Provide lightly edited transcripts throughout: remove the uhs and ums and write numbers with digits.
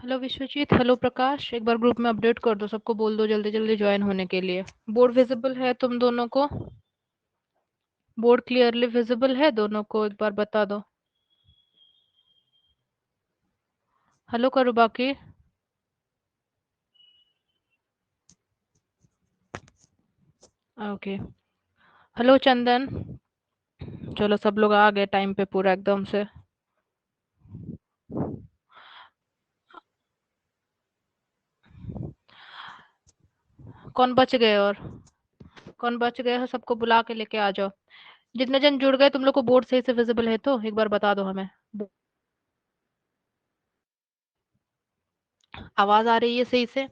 Hello Vishwajeet, hello प्रकाश। एक बार group में update कर दो, सबको बोल दो जल्दी जल्दी ज्वाइन होने के लिए। बोर्ड विजिबल है तुम दोनों को? बोर्ड क्लियरली विजिबल है दोनों को? एक बार बता दो। हेलो करो बाकी। ओके। हेलो चंदन। चलो सब लोग आ गए टाइम पे पूरा एकदम से। कौन बच गए? और कौन बच गए हो? सबको बुला के लेके आ जाओ। जितने जन जुड़ गए, तुम लोग को बोर्ड सही से विजिबल है तो एक बार बता दो हमें। आवाज आ रही है सही से?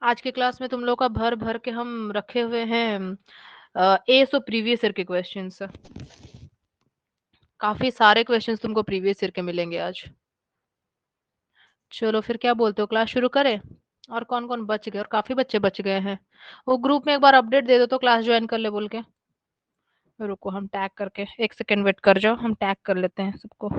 आज की क्लास में तुम लोग का भर भर के हम रखे हुए हैं एस और प्रीवियस ईयर के क्वेश्चंस। काफी सारे क्वेश्चंस तुमको प्रीवियस ईयर के मिलेंगे आज। चलो फिर क्या बोलते हो, क्लास शुरू करें? और कौन कौन बच गए? और काफी बच्चे बच गए हैं। वो ग्रुप में एक बार अपडेट दे दो तो क्लास ज्वाइन कर ले बोल के। रुको, हम टैग करके, एक सेकेंड वेट कर जाओ, हम टैग कर लेते हैं सबको।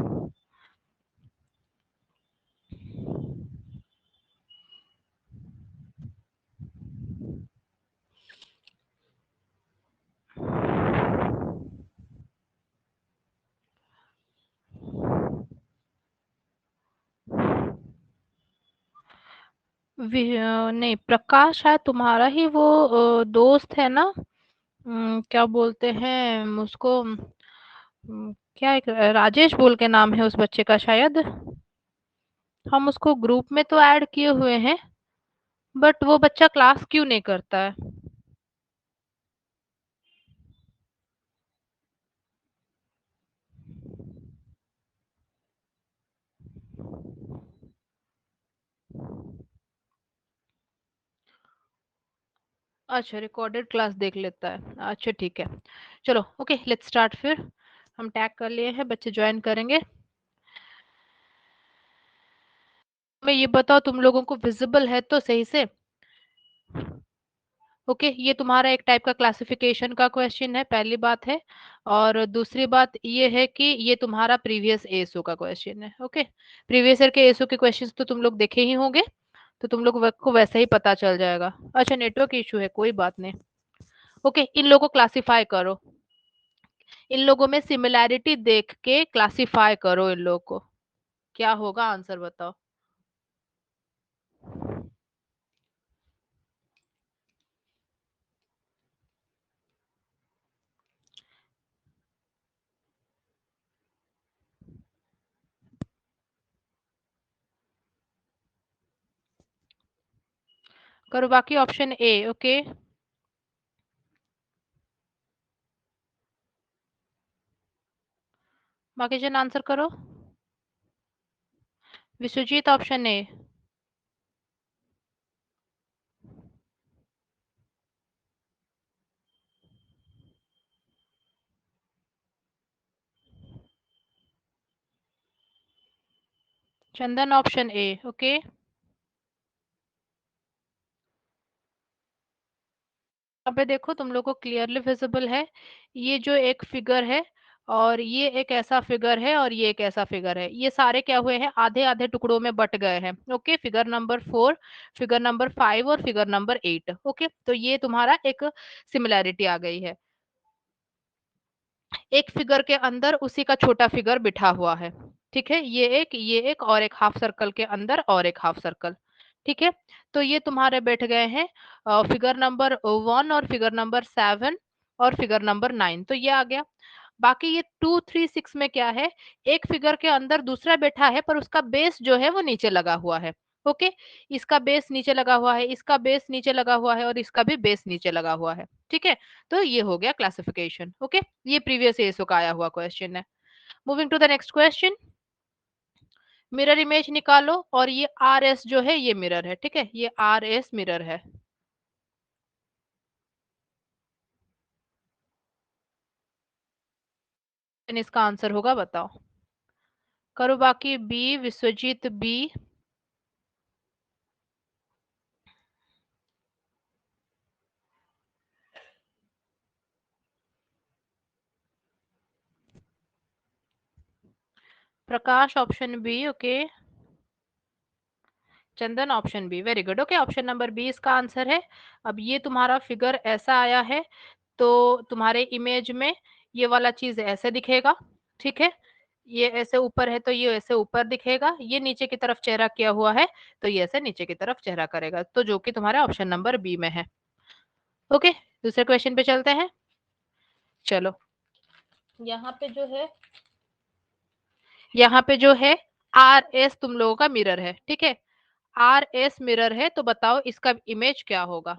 नहीं, प्रकाश है तुम्हारा ही वो दोस्त है ना? क्या बोलते हैं उसको? क्या एक राजेश बोल के नाम है उस बच्चे का शायद। हम उसको ग्रुप में तो ऐड किए हुए हैं, बट वो बच्चा क्लास क्यों नहीं करता है? अच्छा, रिकॉर्डेड क्लास देख लेता है। अच्छा ठीक है। चलो ओके, लेट्स स्टार्ट फिर। हम टैग कर लिए हैं, बच्चे ज्वाइन करेंगे। मैं ये बताओ, तुम लोगों को विजिबल है तो सही से? ओके, ये तुम्हारा एक टाइप का क्लासिफिकेशन का क्वेश्चन है, पहली बात है। और दूसरी बात ये है कि ये तुम्हारा प्रीवियस एएसओ का क्वेश्चन है। ओके, प्रीवियस ईयर के एएसओ के क्वेश्चंस तो तुम लोग देखे ही होंगे, तो तुम लोग को वैसे ही पता चल जाएगा। अच्छा, नेटवर्क इशू है, कोई बात नहीं। ओके, इन लोगों को क्लासिफाई करो। इन लोगों में सिमिलैरिटी देख के क्लासिफाई करो इन लोगों को। क्या होगा आंसर बताओ। करो बाकी, ऑप्शन ए। ओके, बाकी जन आंसर करो। Vishwajit, option A. Chandan, option A. Okay, यहाँ पे देखो तुम लोग को क्लियरली विजिबल है। ये जो एक फिगर है, और ये एक ऐसा फिगर है, और ये एक ऐसा फिगर है, ये सारे क्या हुए हैं, आधे आधे टुकड़ों में बट गए हैं। Okay, figure number 4, figure number 5 और फिगर नंबर 8। ओके, तो ये तुम्हारा एक सिमिलैरिटी आ गई है। एक फिगर के अंदर उसी का छोटा फिगर बिठा हुआ है। ठीक है, ये एक और एक हाफ सर्कल के अंदर और एक हाफ सर्कल। ठीक है, तो ये तुम्हारे बैठ गए हैं फिगर नंबर 1 और फिगर नंबर 7 और फिगर नंबर 9, तो ये आ गया। बाकी ये 2 3 6 में क्या है, एक फिगर के अंदर दूसरा बैठा है, पर उसका बेस जो है वो नीचे लगा हुआ है। ओके, इसका बेस नीचे लगा हुआ है, इसका बेस नीचे लगा हुआ है, और इसका भी बेस नीचे लगा हुआ है। ठीक है, तो ये हो गया क्लासिफिकेशन। ओके, ये प्रीवियस एसओ का आया हुआ क्वेश्चन है। Moving to the next question. Mirror image निकालो, और ये आर एस जो है ये मिरर है। ठीक है, ये आर एस मिरर है। इसका आंसर होगा, बताओ। करो बाकी, B. Vishwajit, B. Prakash, option B. Okay, Chandan option B, very good. Okay, option number B इसका आंसर है। अब ये तुम्हारा फिगर ऐसा आया है, तो तुम्हारे इमेज में ये वाला चीज ऐसे दिखेगा, ठीक है। ये ऐसे ऊपर है तो ये ऐसे ऊपर दिखेगा, ये नीचे की तरफ चेहरा किया हुआ है तो ये ऐसे नीचे की तरफ चेहरा करेगा, तो जो कि तुम्हारे ऑप्शन नंबर बी में है। ओके, दूसरे क्वेश्चन पे चलते हैं। चलो, यहाँ पे जो है, यहाँ पे जो है आर एस तुम लोगों का मिरर है, ठीक है। आर एस मिरर है, तो बताओ इसका इमेज क्या होगा।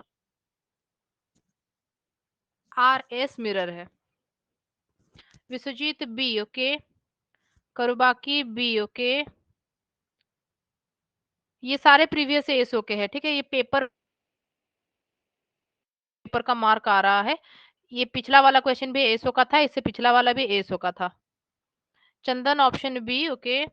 आर एस मिरर है। Vishwajit B, okay. Karubaki B, okay. ये सारे प्रीवियस एसओ के हैं, ठीक है। ये पेपर पेपर का मार्क आ रहा है। ये पिछला वाला क्वेश्चन भी एसओ का था, इससे पिछला वाला भी एसओ का था। चंदन ऑप्शन बी, ओके।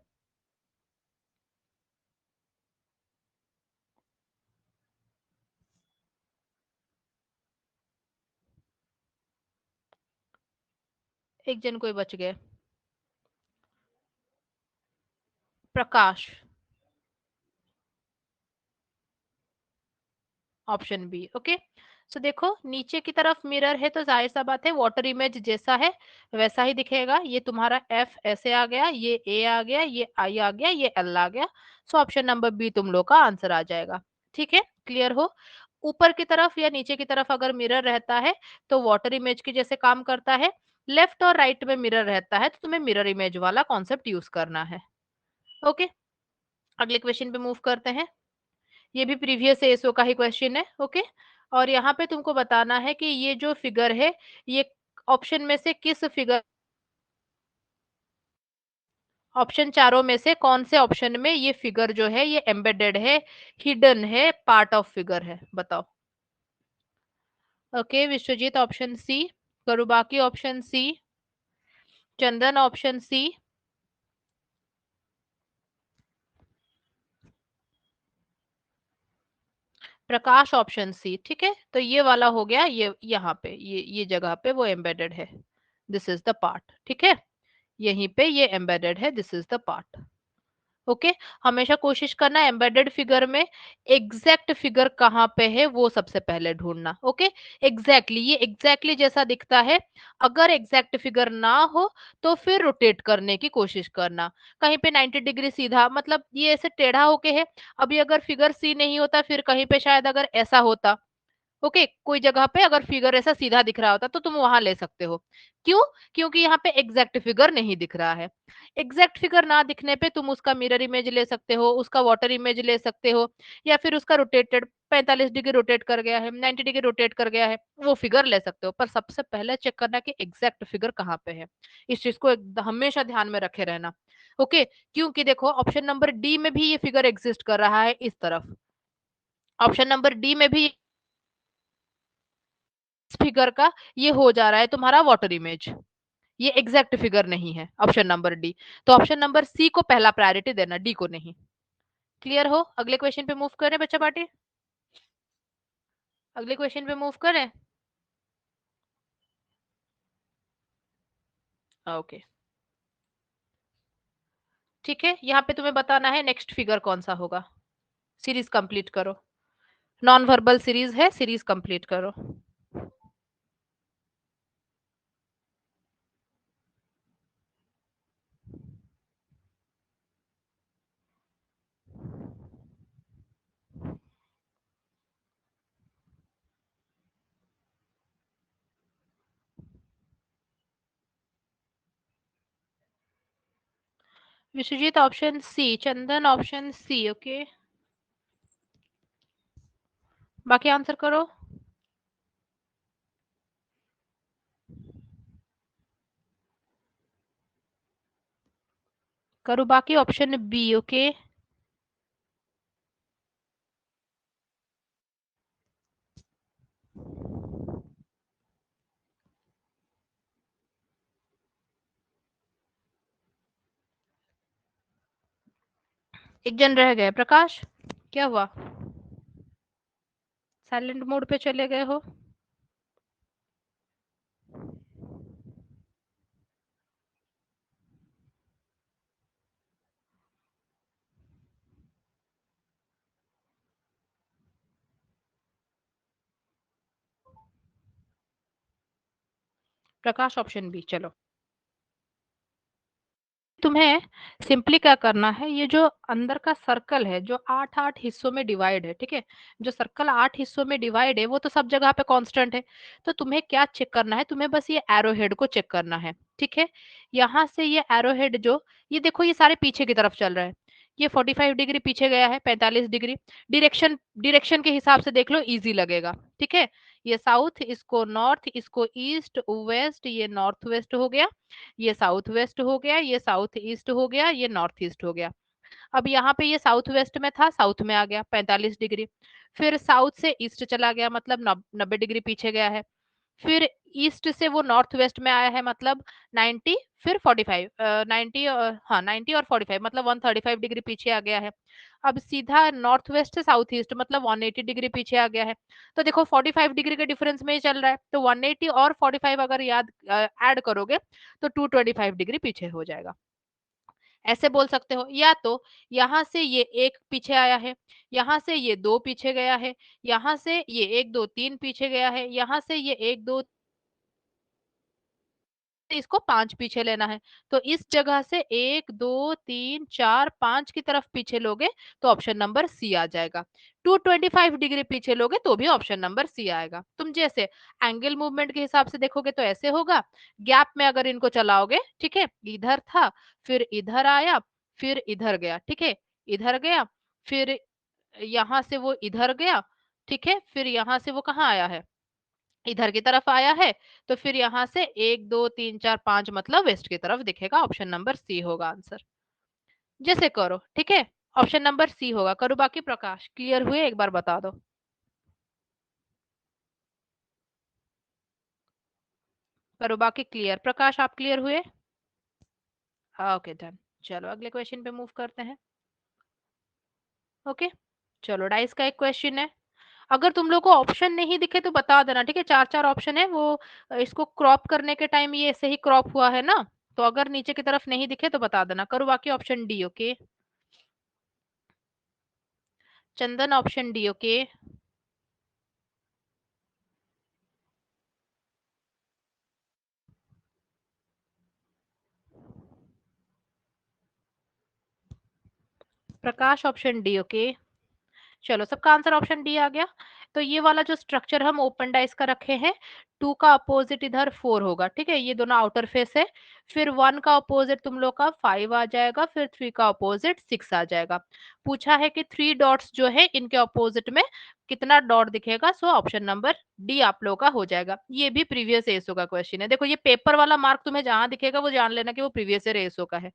एक जन कोई बच गए। प्रकाश, ऑप्शन बी, ओके। सो देखो, नीचे की तरफ मिरर है तो जाहिर सा बात है वाटर इमेज जैसा है वैसा ही दिखेगा। ये तुम्हारा एफ ऐसे आ गया, ये ए आ गया, ये आई आ गया, ये एल आ गया। सो ऑप्शन नंबर बी तुम लोग का आंसर आ जाएगा। ठीक है, क्लियर हो। ऊपर की तरफ या नीचे की तरफ अगर मिरर रहता है तो वाटर इमेज के जैसे काम करता है। लेफ्ट और राइट में मिरर रहता है तो तुम्हें मिरर इमेज वाला कॉन्सेप्ट यूज करना है। ओके, अगले क्वेश्चन पे मूव करते हैं। ये भी प्रीवियस एसओ का ही क्वेश्चन है, ओके। और यहाँ पे तुमको बताना है कि ये जो फिगर है, ये ऑप्शन में से किस फिगर, ऑप्शन चारों में से कौन से ऑप्शन में ये फिगर जो है ये एम्बेडेड है, हिडन है, पार्ट ऑफ फिगर है, बताओ। Okay, Vishwajeet option C, Karubaki option C, Chandan option C, Prakash option C. ठीक है, तो ये वाला हो गया, ये यहाँ पे ये जगह पे वो एम्बेडेड है, दिस इज द पार्ट, ठीक है। यहीं पे ये एम्बेडेड है, this is the part. Okay, हमेशा कोशिश करना एम्बेडेड फिगर में एग्जैक्ट फिगर कहाँ पे है वो सबसे पहले ढूंढना। ओके, ये एग्जैक्टली जैसा दिखता है। अगर एग्जैक्ट फिगर ना हो तो फिर रोटेट करने की कोशिश करना। कहीं पे 90 डिग्री सीधा, मतलब ये ऐसे टेढ़ा होके है। अभी अगर फिगर सी नहीं होता फिर कहीं पे शायद अगर ऐसा होता, ओके, कोई जगह पे अगर फिगर ऐसा सीधा दिख रहा होता तो तुम वहां ले सकते हो। क्यों? क्योंकि यहाँ पे एग्जैक्ट फिगर नहीं दिख रहा है। एग्जैक्ट फिगर ना दिखने पे तुम उसका मिरर इमेज ले सकते हो, उसका वाटर इमेज ले सकते हो, या फिर उसका रोटेटेड 45 डिग्री रोटेट कर गया है, 90 डिग्री रोटेट कर गया है, वो फिगर ले सकते हो। पर सबसे पहले चेक करना कि एग्जैक्ट फिगर कहाँ पे है। इस चीज को हमेशा ध्यान में रखे रहना। ओके, क्योंकि देखो ऑप्शन नंबर डी में भी ये फिगर एग्जिस्ट कर रहा है इस तरफ। ऑप्शन नंबर डी में भी फिगर का ये हो जा रहा है तुम्हारा वाटर इमेज। ये एग्जैक्ट फिगर नहीं है ऑप्शन नंबर डी। तो ऑप्शन नंबर सी को पहला प्रायोरिटी देना, डी को नहीं। क्लियर हो। अगले क्वेश्चन पे मूव करें बच्चा पार्टी। अगले क्वेश्चन पे मूव करें। ओके, ठीक है, यहाँ पे तुम्हें बताना है नेक्स्ट फिगर कौन सा होगा। सीरीज कंप्लीट करो। नॉन वर्बल सीरीज है, सीरीज कंप्लीट करो। Vishwajit option C, Chandan option C, okay. बाकी आंसर करो। करो बाकी ऑप्शन बी, ओके। एक जन रह गए, प्रकाश, क्या हुआ? साइलेंट मोड पे चले गए हो? प्रकाश ऑप्शन बी। चलो, तुम्हें सिंपली क्या करना है, ये जो अंदर का सर्कल है जो 8-8 हिस्सों में डिवाइड है, ठीक है, जो सर्कल 8 हिस्सों में डिवाइड है वो तो सब जगह पे कांस्टेंट है। तो तुम्हें क्या चेक करना है, तुम्हें बस ये एरो हेड को चेक करना है। ठीक है, यहाँ से ये एरो हेड जो, ये देखो ये सारे पीछे की तरफ चल रहा है। ये 45 डिग्री पीछे गया है, 45 डिग्री। डायरेक्शन डायरेक्शन के हिसाब से देख लो, इजी लगेगा। ठीक है, ये साउथ, इसको नॉर्थ, इसको ईस्ट वेस्ट, ये नॉर्थ वेस्ट हो गया, ये साउथ वेस्ट हो गया, ये साउथ ईस्ट हो गया, ये नॉर्थ ईस्ट हो गया। अब यहाँ पे ये साउथ वेस्ट में था, साउथ में आ गया 45 डिग्री। फिर साउथ से ईस्ट चला गया, मतलब 90 डिग्री पीछे गया है। फिर ईस्ट से वो नॉर्थ वेस्ट में आया है, मतलब 90, फिर 45, 90, हाँ 90 और 45, मतलब 135 डिग्री पीछे आ गया है। अब सीधा नॉर्थ वेस्ट से साउथ ईस्ट, मतलब 180 डिग्री पीछे आ गया है। तो देखो 45 डिग्री के डिफरेंस में ही चल रहा है, तो 180 और 45 अगर याद ऐड करोगे तो 225 डिग्री पीछे हो जाएगा। ऐसे बोल सकते हो, या तो यहाँ से ये एक पीछे आया है, यहाँ से ये दो पीछे गया है, यहाँ से ये 1 2 3 पीछे गया है, यहाँ से ये 1 2, इसको 5 पीछे लेना है। तो इस जगह से 1 2 3 4 5 की तरफ पीछे लोगे तो ऑप्शन नंबर सी आ जाएगा। 225 डिग्री पीछे लोगे तो भी ऑप्शन नंबर सी आएगा। तुम जैसे एंगल मूवमेंट के हिसाब से देखोगे तो ऐसे होगा, गैप में अगर इनको चलाओगे, ठीक है, इधर था, फिर इधर आया, फिर इधर गया, ठीक है, इधर गया, फिर यहाँ से वो इधर गया, ठीक है, फिर यहाँ से वो कहाँ आया है, इधर की तरफ आया है। तो फिर यहाँ से 1 2 3 4 5, मतलब वेस्ट की तरफ दिखेगा। ऑप्शन नंबर सी होगा आंसर। जैसे करो, ठीक है, ऑप्शन नंबर सी होगा। करो बाकी। प्रकाश क्लियर हुए, एक बार बता दो। करो बाकी क्लियर। प्रकाश आप क्लियर हुए? Okay done. चलो अगले क्वेश्चन पे मूव करते हैं। ओके, चलो डाइस का एक क्वेश्चन है। अगर तुम लोग को ऑप्शन नहीं दिखे तो बता देना, ठीक है, चार चार ऑप्शन है वो। इसको क्रॉप करने के टाइम ये ऐसे ही क्रॉप हुआ है ना, तो अगर नीचे की तरफ नहीं दिखे तो बता देना। करो बाकी। Option D. Okay, Chandan option D. Okay, प्रकाश ऑप्शन डी। ओके, चलो सबका आंसर ऑप्शन डी आ गया। तो ये वाला जो स्ट्रक्चर हम ओपन डाइस का रखे हैं, 2 का अपोजिट इधर 4 होगा, ठीक है, ये दोनों आउटर फेस है। फिर 1 का अपोजिट तुम लोग का 5 आ जाएगा, फिर 3 का अपोजिट 6 आ जाएगा। पूछा है कि 3 डॉट्स जो है इनके अपोजिट में कितना डॉट दिखेगा, सो ऑप्शन नंबर डी आप लोग का हो जाएगा। ये भी प्रीवियस एसओ का क्वेश्चन है। देखो ये पेपर वाला मार्क तुम्हें जहां दिखेगा वो जान लेना कि वो प्रीवियस ईयर एसओ का है।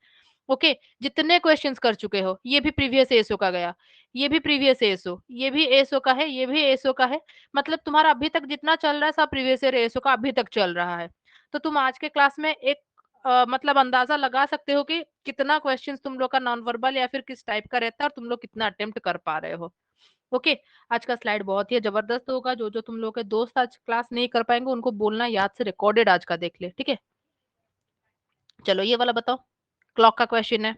ओके, जितने क्वेश्चंस कर चुके हो, ये भी प्रीवियस एसओ का गया, ये भी प्रीवियस एसओ, ये भी एसओ का है, ये भी एसओ का है। मतलब तुम्हारा अभी तक जितना चल रहा है सब प्रीवियस ईयर एसओ का अभी तक चल रहा है। तो तुम आज के क्लास में एक मतलब अंदाजा लगा सकते हो कि कितना क्वेश्चंस तुम लोग का नॉन वर्बल या फिर किस टाइप का रहता है और तुम लोग कितना अटेम्प्ट कर पा रहे हो। ओके, आज का स्लाइड बहुत ही जबरदस्त होगा। जो जो तुम लोग के दोस्त आज क्लास नहीं कर पाएंगे उनको बोलना याद से रिकॉर्डेड आज का देख ले, ठीक है। चलो ये वाला बताओ, क्लॉक का क्वेश्चन है।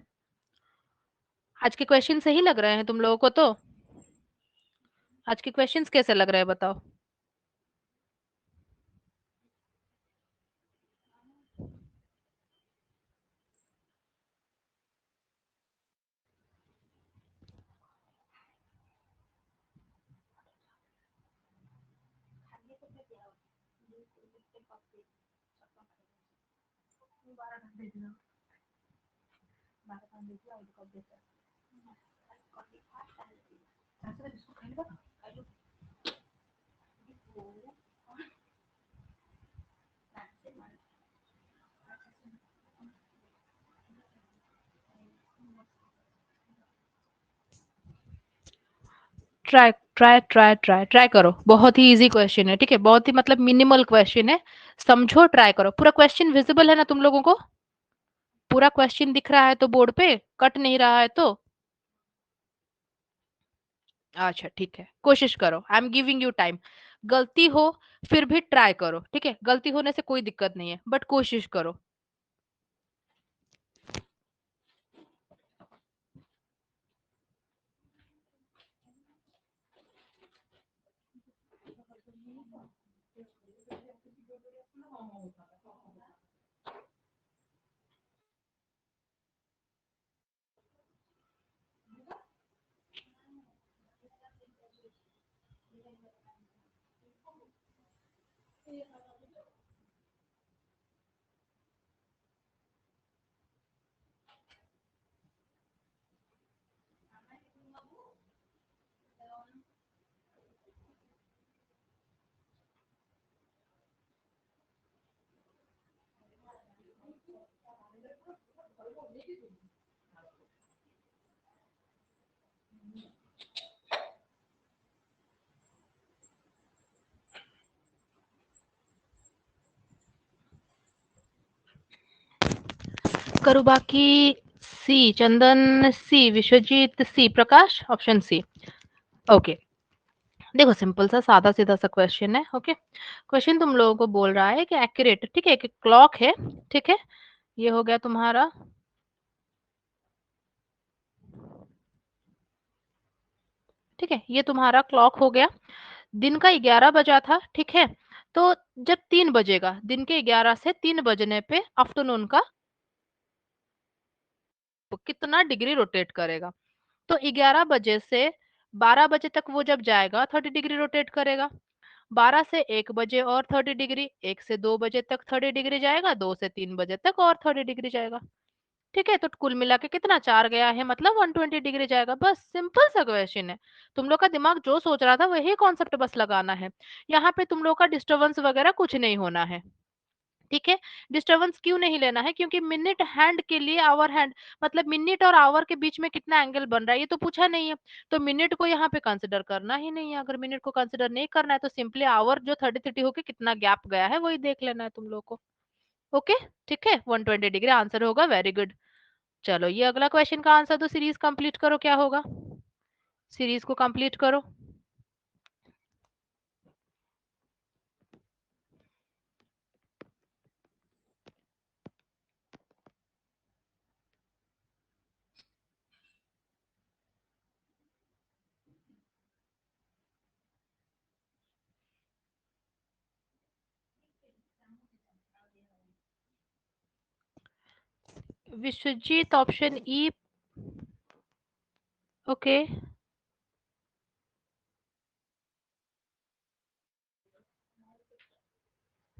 आज के क्वेश्चन सही लग रहे हैं तुम लोगों को? तो आज के क्वेश्चंस कैसे लग रहे हैं बताओ। Try try try try try करो। बहुत ही इजी क्वेश्चन है, ठीक है, बहुत ही मतलब मिनिमल क्वेश्चन है। समझो, ट्राई करो। पूरा क्वेश्चन विजिबल है ना तुम लोगों को? पूरा क्वेश्चन दिख रहा है तो बोर्ड पे कट नहीं रहा है तो? अच्छा ठीक है, कोशिश करो। I am giving you time. गलती हो फिर भी ट्राई करो, ठीक है, गलती होने से कोई दिक्कत नहीं है, बट कोशिश करो। करुबाकी सी, चंदन सी, विश्वजीत सी, प्रकाश ऑप्शन सी। ओके, देखो सिंपल सा सादा सीधा सा क्वेश्चन है। ओके, क्वेश्चन तुम लोगों को बोल रहा है कि एक्यूरेट, ठीक है, एक क्लॉक है, ठीक है, ये हो गया तुम्हारा, ठीक है, ये तुम्हारा क्लॉक हो गया, दिन का 11 बजा था, ठीक है, तो जब 3 बजेगा, दिन के 11 से 3 बजने पे आफ्टरनून का कितना डिग्री रोटेट करेगा? तो 11 बजे से 12 बजे तक वो जब जाएगा 30 डिग्री रोटेट करेगा। 12 से 1 बजे और 30 डिग्री, 1 से 2 बजे तक 30 डिग्री जाएगा, 2 से 3 बजे तक और 30 डिग्री जाएगा। ठीक है, तो कुल मिला के कितना 4 गया है, मतलब 120 डिग्री जाएगा। बस सिंपल सा क्वेश्चन है। तुम लोग का दिमाग जो सोच रहा था वही कॉन्सेप्ट बस लगाना है। यहाँ पे तुम लोग का डिस्टर्बेंस वगैरह कुछ नहीं होना है। ठीक है, डिस्टरबेंस क्यों नहीं लेना है? क्योंकि मिनट हैंड के लिए आवर हैंड, मतलब मिनट और आवर के बीच में कितना एंगल बन रहा है ये तो पूछा नहीं है, तो मिनट को यहाँ पे कंसिडर करना ही नहीं है। अगर मिनट को कंसिडर नहीं करना है तो सिंपली आवर जो 30-30 होके कितना गैप गया है वही देख लेना है तुम लोग को। ओके, ठीक है, 120 डिग्री आंसर होगा। Very good. चलो ये अगला क्वेश्चन का आंसर दो, सीरीज कंप्लीट करो, क्या होगा? सीरीज को कंप्लीट करो। Vishwajit option E. Okay,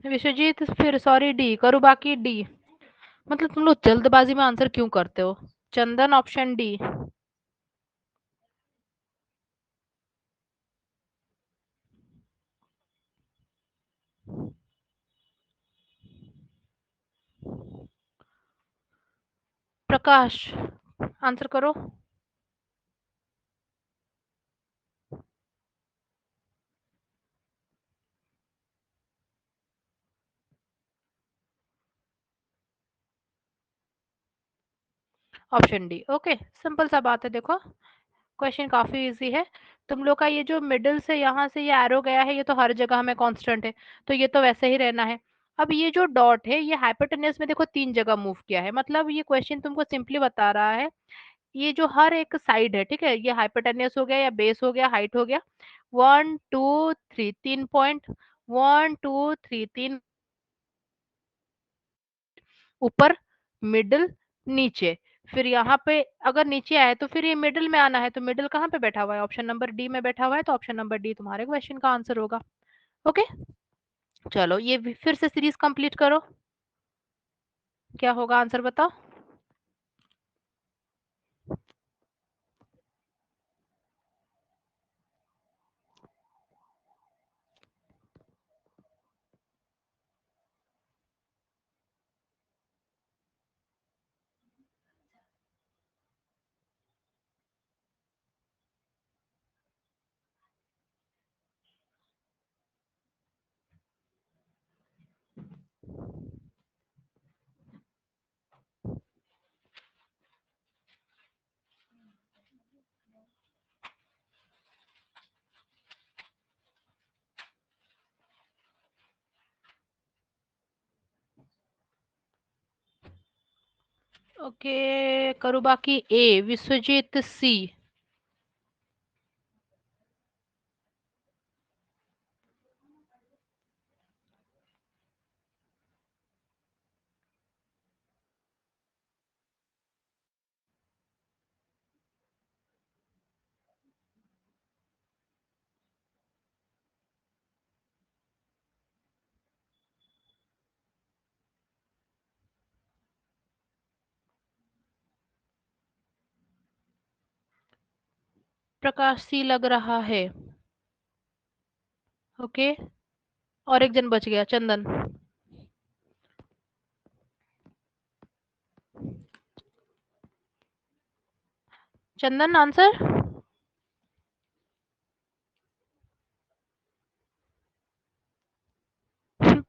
Vishwajit फिर सॉरी डी करो, बाकी डी। मतलब तुम लोग जल्दबाजी में आंसर क्यों करते हो? चंदन ऑप्शन डी। प्रकाश आंसर करो। Option D. ओके, सिंपल सा बात है। देखो क्वेश्चन काफी इजी है। तुम लोग का ये जो मिडिल से यहाँ से ये एरो गया है ये तो हर जगह में कांस्टेंट है, तो ये तो वैसे ही रहना है। अब ये जो डॉट है ये हाइपोटेन्यूज में देखो 3 जगह मूव किया है, मतलब ये क्वेश्चन तुमको सिंपली बता रहा है ये जो हर एक साइड है, ठीक है, ये हाइपोटेन्यूज हो गया या बेस हो गया, हाइट हो गया, 1 2 3 3 पॉइंट, 1 2 3 3 ऊपर, मिडल, नीचे। फिर यहाँ पे अगर नीचे आए तो फिर ये मिडल में आना है, तो मिडल कहाँ पे बैठा हुआ है? ऑप्शन नंबर डी में बैठा हुआ है, तो ऑप्शन नंबर डी तुम्हारे क्वेश्चन का आंसर होगा। ओके, चलो ये फिर से सीरीज कंप्लीट करो, क्या होगा आंसर बताओ। ओके, करो बाकी ए, विश्वजीत सी। प्रकाश सी लग रहा है। ओके, और एक जन बच गया, चंदन। चंदन आंसर।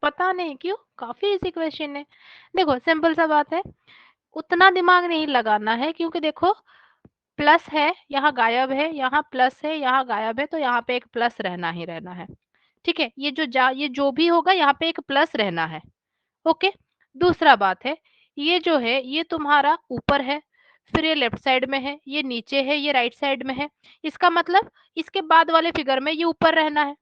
पता नहीं क्यों, काफी इजी क्वेश्चन है। देखो सिंपल सा बात है, उतना दिमाग नहीं लगाना है, क्योंकि देखो प्लस है यहाँ गायब है, यहाँ प्लस है यहाँ गायब है, तो यहाँ पे एक प्लस रहना ही रहना है। ठीक है, ये जो भी होगा यहाँ पे एक प्लस रहना है। ओके। दूसरा बात है, ये जो है ये तुम्हारा ऊपर है, फिर ये लेफ्ट साइड में है, ये नीचे है, ये राइट साइड में है। इसका मतलब इसके बाद वाले फिगर में ये ऊपर रहना है।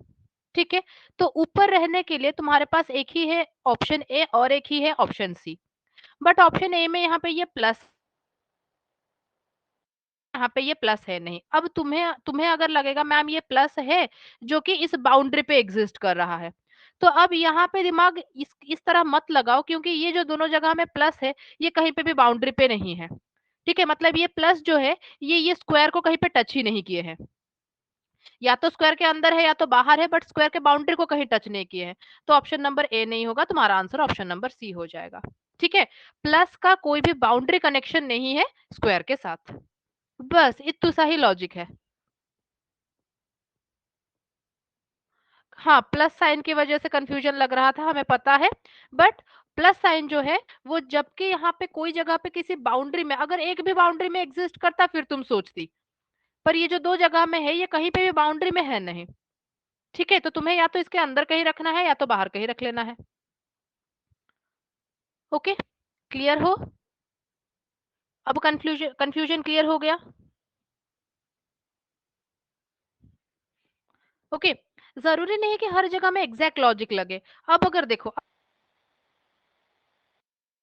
ठीक है, तो ऊपर रहने के लिए तुम्हारे पास एक ही है ऑप्शन ए और एक ही है option C. But option A में यहाँ पे ये प्लस, यहाँ पे ये प्लस है नहीं। अब तुम्हें तुम्हें अगर लगेगा मैम ये प्लस है जो कि इस बाउंड्री पे एग्जिस्ट कर रहा है, तो अब यहाँ पे दिमाग इस तरह मत लगाओ, क्योंकि ये जो दोनों जगह में प्लस है ये कहीं पे भी बाउंड्री पे नहीं है। ठीक है, मतलब ये प्लस जो है ये स्क्वायर को कहीं पे टच ही नहीं किए हैं, या तो स्क्वायर के अंदर है या तो बाहर है, बट स्क्वायर के बाउंड्री को कहीं टच नहीं किए हैं। तो ऑप्शन नंबर ए नहीं होगा, तुम्हारा आंसर ऑप्शन नंबर सी हो जाएगा। ठीक है, प्लस का कोई भी बाउंड्री कनेक्शन नहीं है स्क्वायर के साथ। बस इतना सा ही लॉजिक है। हाँ, प्लस साइन की वजह से कंफ्यूजन लग रहा था, हमें पता है। बट प्लस साइन जो है वो जबकि यहाँ पे कोई जगह पे किसी बाउंड्री में, अगर एक भी बाउंड्री में एग्जिस्ट करता फिर तुम सोचती, पर ये जो दो जगह में है ये कहीं पे भी बाउंड्री में है नहीं। ठीक है, तो तुम्हें या तो इसके अंदर कहीं रखना है या तो बाहर कहीं रख लेना है। ओके, क्लियर हो? अब कंफ्यूजन कंफ्यूजन क्लियर हो गया? ओके, जरूरी नहीं है कि हर जगह में एग्जैक्ट लॉजिक लगे। अब अगर देखो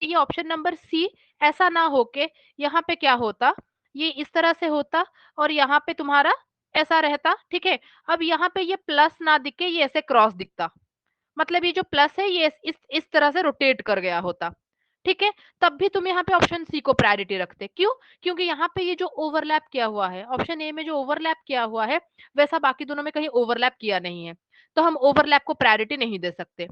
ये ऑप्शन नंबर सी ऐसा ना होके यहाँ पे क्या होता, ये इस तरह से होता और यहाँ पे तुम्हारा ऐसा रहता। ठीक है, अब यहाँ पे ये प्लस ना दिखे, ये ऐसे क्रॉस दिखता, मतलब ये जो प्लस है ये इस तरह से रोटेट कर गया होता। ठीक है, तब भी तुम यहाँ पे ऑप्शन सी को प्रायोरिटी रखते, क्यों? क्योंकि यहाँ पे ये जो ओवरलैप किया हुआ है, ऑप्शन ए में जो ओवरलैप किया हुआ है वैसा बाकी दोनों में कहीं ओवरलैप किया नहीं है, तो हम ओवरलैप को प्रायोरिटी नहीं दे सकते।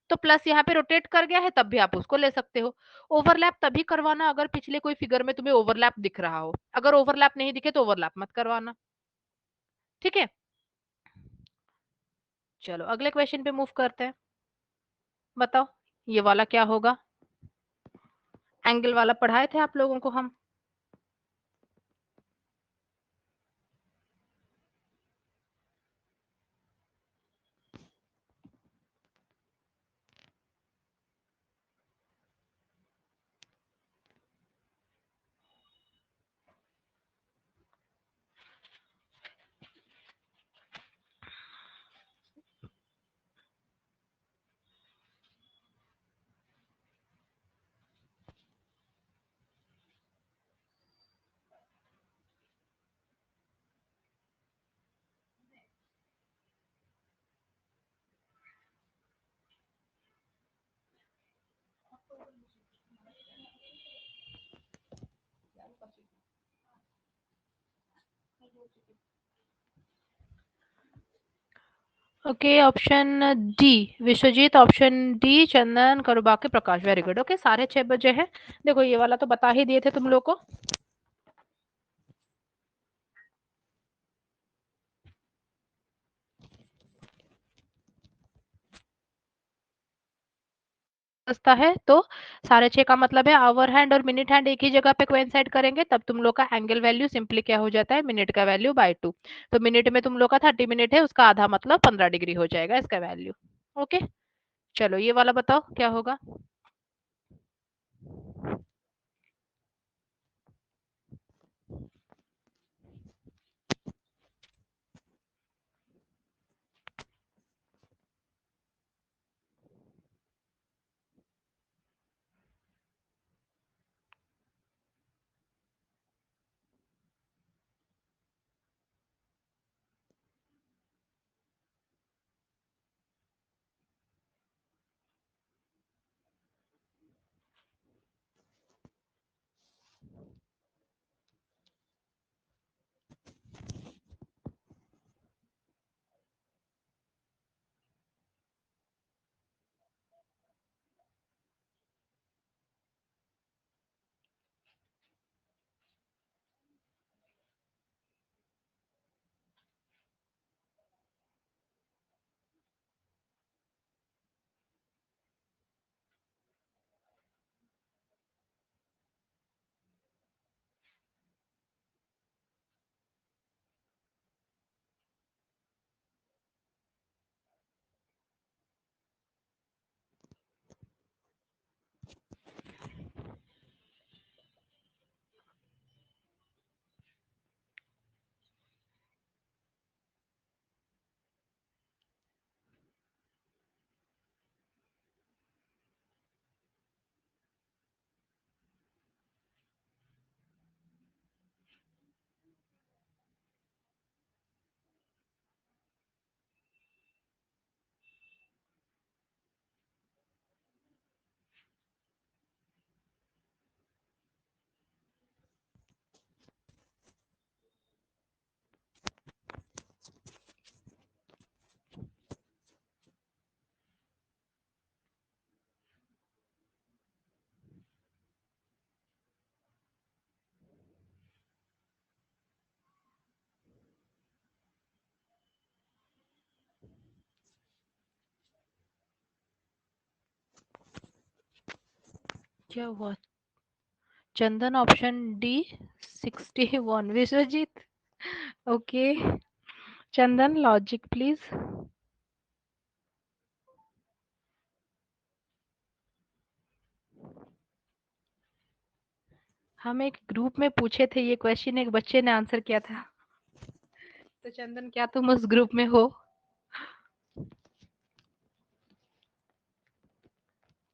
तो प्लस यहाँ पे रोटेट कर गया है तब भी आप उसको ले सकते हो। ओवरलैप तभी करवाना अगर पिछले कोई फिगर में तुम्हें ओवरलैप दिख रहा हो, अगर ओवरलैप नहीं दिखे तो ओवरलैप मत करवाना। ठीक है, चलो अगले क्वेश्चन पे मूव करते हैं। बताओ ये वाला क्या होगा? एंगल वाला पढ़ाए थे आप लोगों को हम। Okay, option D Vishwajit, option D Chandan, Karubake, Prakash. Very good. Okay, साढ़े 6 बजे है। देखो ये वाला तो बता ही दिए थे तुम लोग को। बचता है तो 6:30 का मतलब है आवर हैंड और मिनट हैंड एक ही जगह पे कोइंसाइड करेंगे, तब तुम लोग का एंगल वैल्यू सिंपली क्या हो जाता है, मिनट का वैल्यू बाय 2। तो मिनट में तुम लोग का 30 मिनट है, उसका आधा मतलब 15 डिग्री हो जाएगा इसका वैल्यू। ओके, चलो ये वाला बताओ क्या होगा? क्या हुआ? Chandan option D 61। Vishwajit okay. Chandan logic please. हम एक ग्रुप में पूछे थे ये क्वेश्चन, एक बच्चे ने आंसर किया था। तो चंदन क्या तुम उस ग्रुप में हो?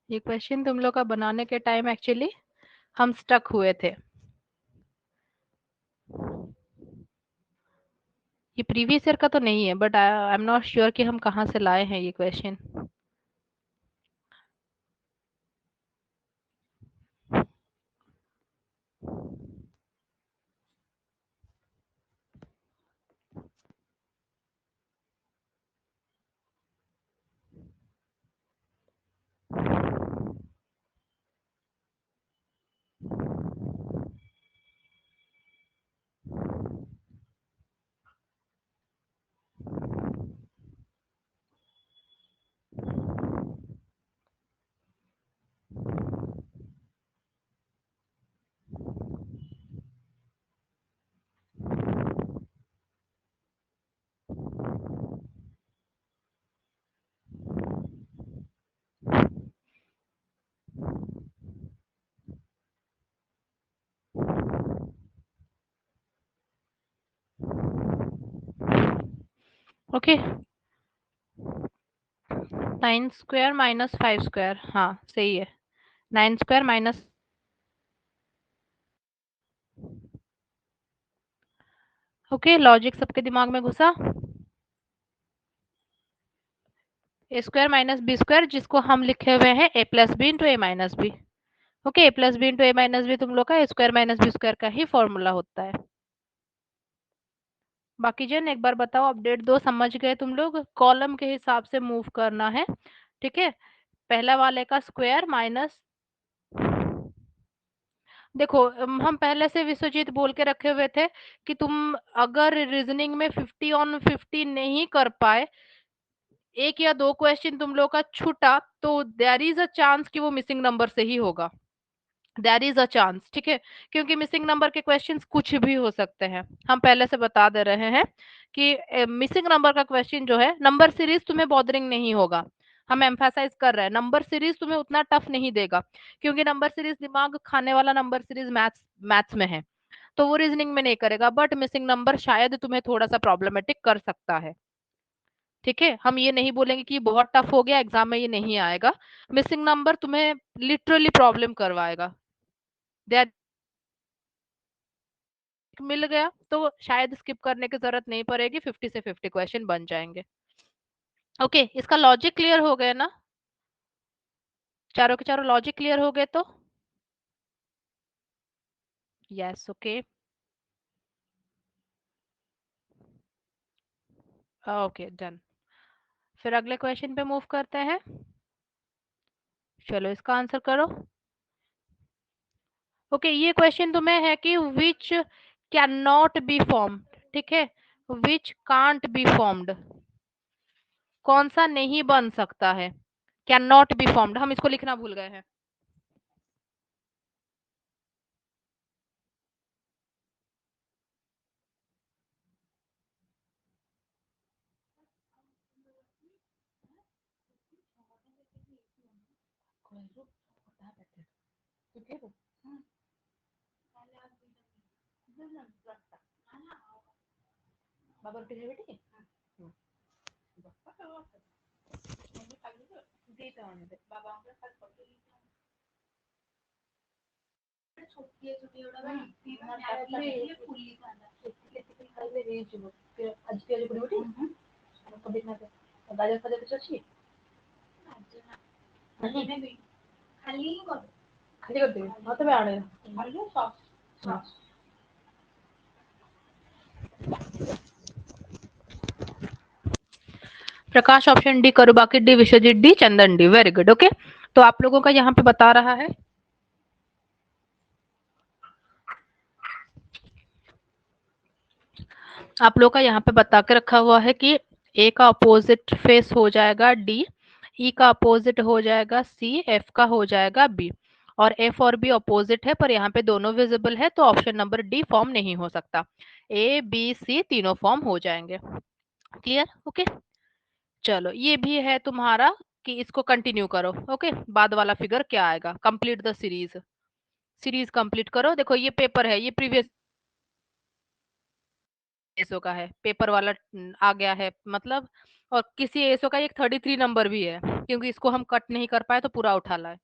ये क्वेश्चन तुम लोग का बनाने के टाइम एक्चुअली हम स्टक हुए थे। ये प्रीवियस ईयर का तो नहीं है, but I am not sure कि हम कहाँ से लाए हैं ये question. Okay, 9 square minus 5 square, हाँ सही है। 9 स्क्वायर माइनस, ओके लॉजिक सबके दिमाग में घुसा। ए स्क्वायर माइनस बी स्क्वायर, जिसको हम लिखे हुए हैं ए प्लस बी इंटू ए माइनस बी। ओके, ए प्लस बी इंटू ए माइनस बी तुम लोग का ए स्क्वायर माइनस बी स्क्वायर का ही फॉर्मूला होता है। बाकी जन एक बार बताओ, अपडेट दो, समझ गए तुम लोग? कॉलम के हिसाब से मूव करना है, ठीक है। पहला वाले का स्क्वायर माइनस, देखो हम पहले से विश्वजीत बोल के रखे हुए थे कि तुम अगर रीजनिंग में 50 ऑन 50 नहीं कर पाए, एक या दो क्वेश्चन तुम लोग का छूटा, तो देयर इज अ चांस कि वो मिसिंग नंबर से ही होगा। देयर इज अ चांस, ठीक है, क्योंकि मिसिंग नंबर के क्वेश्चंस कुछ भी हो सकते हैं। हम पहले से बता दे रहे हैं कि मिसिंग नंबर का क्वेश्चन जो है, नंबर सीरीज तुम्हें बॉदरिंग नहीं होगा। हम एम्फासाइज कर रहे हैं, नंबर सीरीज तुम्हें उतना टफ नहीं देगा, क्योंकि नंबर सीरीज दिमाग खाने वाला नंबर सीरीज मैथ्स में है, तो वो रीजनिंग में नहीं करेगा। बट मिसिंग नंबर शायद तुम्हें थोड़ा सा प्रॉब्लमेटिक कर सकता है, ठीक है। हम ये नहीं बोलेंगे कि बहुत टफ हो गया, एग्जाम में ये नहीं आएगा। मिसिंग नंबर तुम्हें लिटरली प्रॉब्लम करवाएगा। That मिल गया तो शायद स्किप करने की जरूरत नहीं पड़ेगी, 50 से 50 क्वेश्चन बन जाएंगे। ओके, इसका लॉजिक क्लियर हो गया ना? चारों के चारों लॉजिक क्लियर हो गए तो यस, ओके ओके डन। फिर अगले क्वेश्चन पे मूव करते हैं। चलो इसका आंसर करो। ओके, ये क्वेश्चन तुम्हें है कि विच कैन नॉट बी फॉर्म्ड, ठीक है, विच कांट बी फॉर्म्ड, कौन सा नहीं बन सकता है, कैन नॉट बी फॉर्म्ड, हम इसको लिखना भूल गए हैं। प्रकाश ऑप्शन डी करो, बाकी डी, विश्वजीत डी, चंदन डी, वेरी गुड। ओके, तो आप लोगों का यहाँ पे बता रहा है, आप लोग का यहाँ पे बता के रखा हुआ है कि ए का अपोजिट फेस हो जाएगा डी, ई का अपोजिट हो जाएगा सी, एफ का हो जाएगा बी, और एफ और बी अपोजिट है, पर यहाँ पे दोनों विजिबल है, तो ऑप्शन नंबर डी फॉर्म नहीं हो सकता। ए बी सी तीनों फॉर्म हो जाएंगे। क्लियर? ओके। चलो ये भी है तुम्हारा, कि इसको कंटिन्यू करो। ओके, बाद वाला फिगर क्या आएगा, complete the series. Series complete करो। देखो ये पेपर है, ये प्रीवियस एसओ का है, पेपर वाला आ गया है मतलब। और किसी एसओ का एक 33 नंबर भी है, क्योंकि इसको हम कट नहीं कर पाए तो पूरा उठा लाए।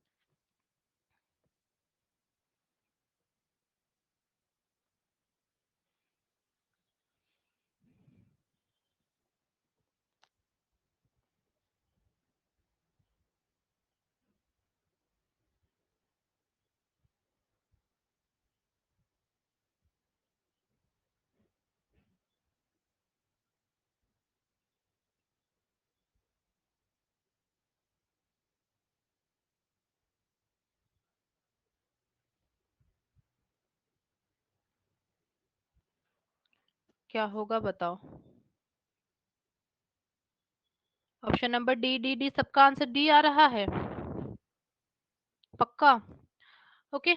क्या होगा बताओ? Option number D D D, सबका आंसर डी आ रहा है? पक्का? ओके।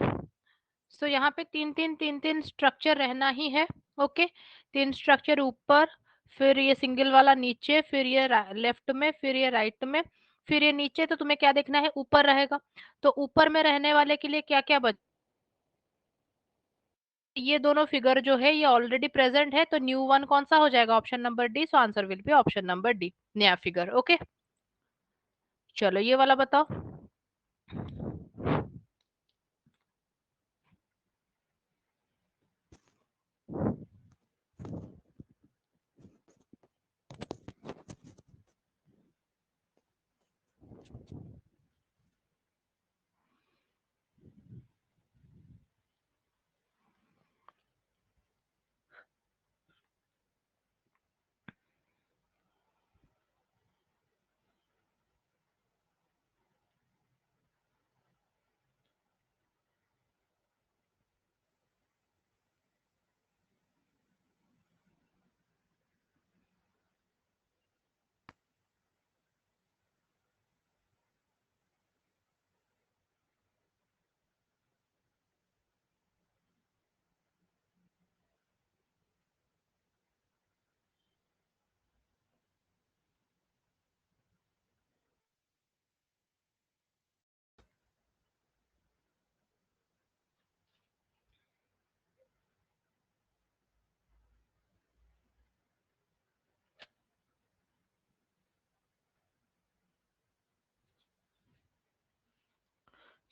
सो यहाँ पे तीन तीन स्ट्रक्चर रहना ही है। ओके, तीन स्ट्रक्चर ऊपर, फिर ये सिंगल वाला नीचे, फिर ये लेफ्ट में, फिर ये राइट में, फिर ये नीचे। तो तुम्हें क्या देखना है, ऊपर रहेगा। तो ऊपर में रहने वाले के लिए क्या क्या बच, ये दोनों फिगर जो है ये ऑलरेडी प्रेजेंट है, तो न्यू वन कौन सा हो जाएगा, option number D. So answer will be option number D, नया फिगर। ओके, चलो ये वाला बताओ।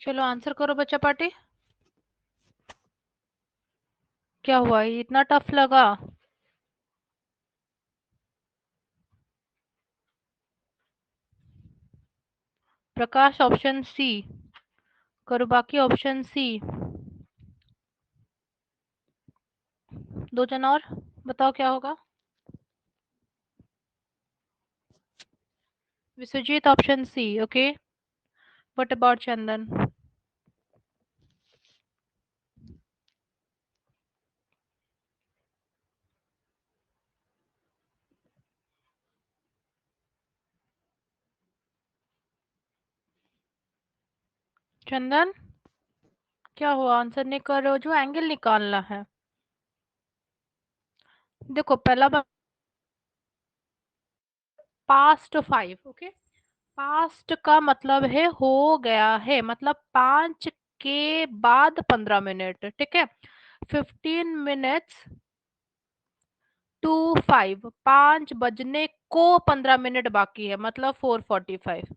चलो आंसर करो बच्चा पार्टी। क्या हुआ, ये इतना टफ लगा? प्रकाश ऑप्शन सी करो, बाकी ऑप्शन सी। दो जन और बताओ क्या होगा। Vishwajit option C. Okay, what about Chandan? Chandan, क्या हुआ, आंसर नहीं कर रहे हो? जो एंगल निकालना है, देखो पहला बार पास्ट 5। ओके, पास्ट का मतलब है हो गया है, मतलब 5 के बाद 15 मिनट। ठीक है, 15 मिनट्स टू 5, 5 बजने को 15 मिनट बाकी है, मतलब 4:45।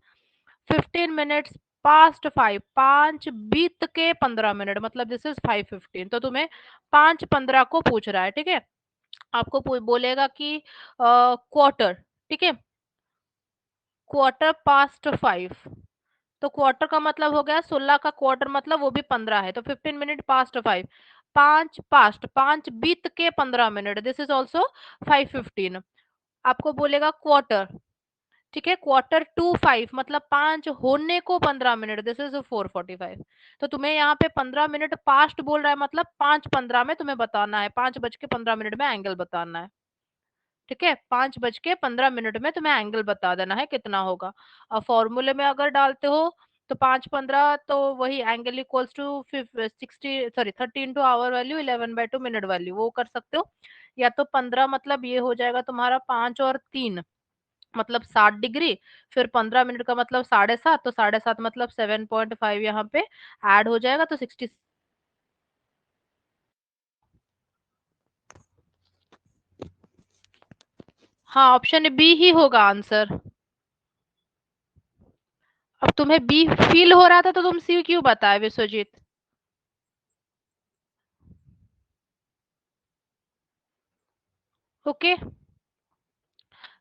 15 मिनट्स पास्ट 5, 5 बीत के 15 मिनट, मतलब दिस इज 5:15। तो तुम्हें 5:15 को पूछ रहा है। ठीक है, आपको बोलेगा कि क्वार्टर। ठीक है, क्वार्टर पास्ट 5, तो क्वार्टर का मतलब हो गया 16 का क्वार्टर, मतलब वो भी 15 है, तो 15 मिनट पास्ट 5। 5 पास्ट, 5 बीत के 15 मिनट, दिस इज ऑल्सो 5:15। आपको बोलेगा क्वार्टर। ठीक है, क्वार्टर टू 5, मतलब 5 होने को 15 मिनट, दिस इज 4:45। तो तुम्हें यहाँ पे 15 मिनट पास्ट बोल रहा है, मतलब 5:15 में तुम्हें बताना है, 5:15 में एंगल बताना है। ठीक है, 5:15 में तुम्हें एंगल बता देना है कितना होगा। अब फॉर्मूले में अगर डालते हो तो 5 15 तो वही angle equals to 30 into hour value 11/2 minute value, वो कर सकते हो। या तो 15 मतलब ये हो जाएगा तुम्हारा 5 और 3 मतलब 60 डिग्री, फिर 15 मिनट का मतलब 7.5, तो 7.5 मतलब 7.5 यहाँ पे ऐड हो जाएगा तो 60। हाँ, ऑप्शन बी ही होगा आंसर। अब तुम्हें बी फील हो रहा था तो तुम सी क्यों बताए विश्वजीत? ओके,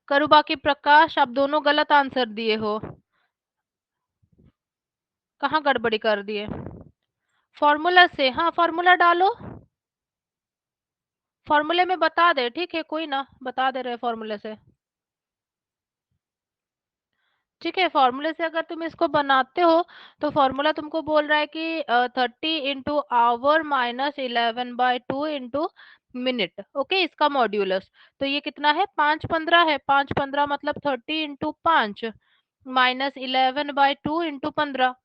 करूँ बाकी प्रकाश, आप दोनों गलत आंसर दिए हो। कहाँ गड़बड़ी कर दिए? फॉर्मूला से, हाँ फॉर्मूला डालो। फॉर्मूले में बता दे, ठीक है कोई ना, बता दे रहे फॉर्मूले से। ठीक है, फॉर्मूले से अगर तुम इसको बनाते हो तो फॉर्मूला तुमको बोल रहा है कि 30 into our minus 11/2 into minute. Okay, इसका मॉड्यूलस तो ये कितना है, 5 15 है। 5 15 मतलब 30 इंटू 5 माइनस 11/2 इंटू 15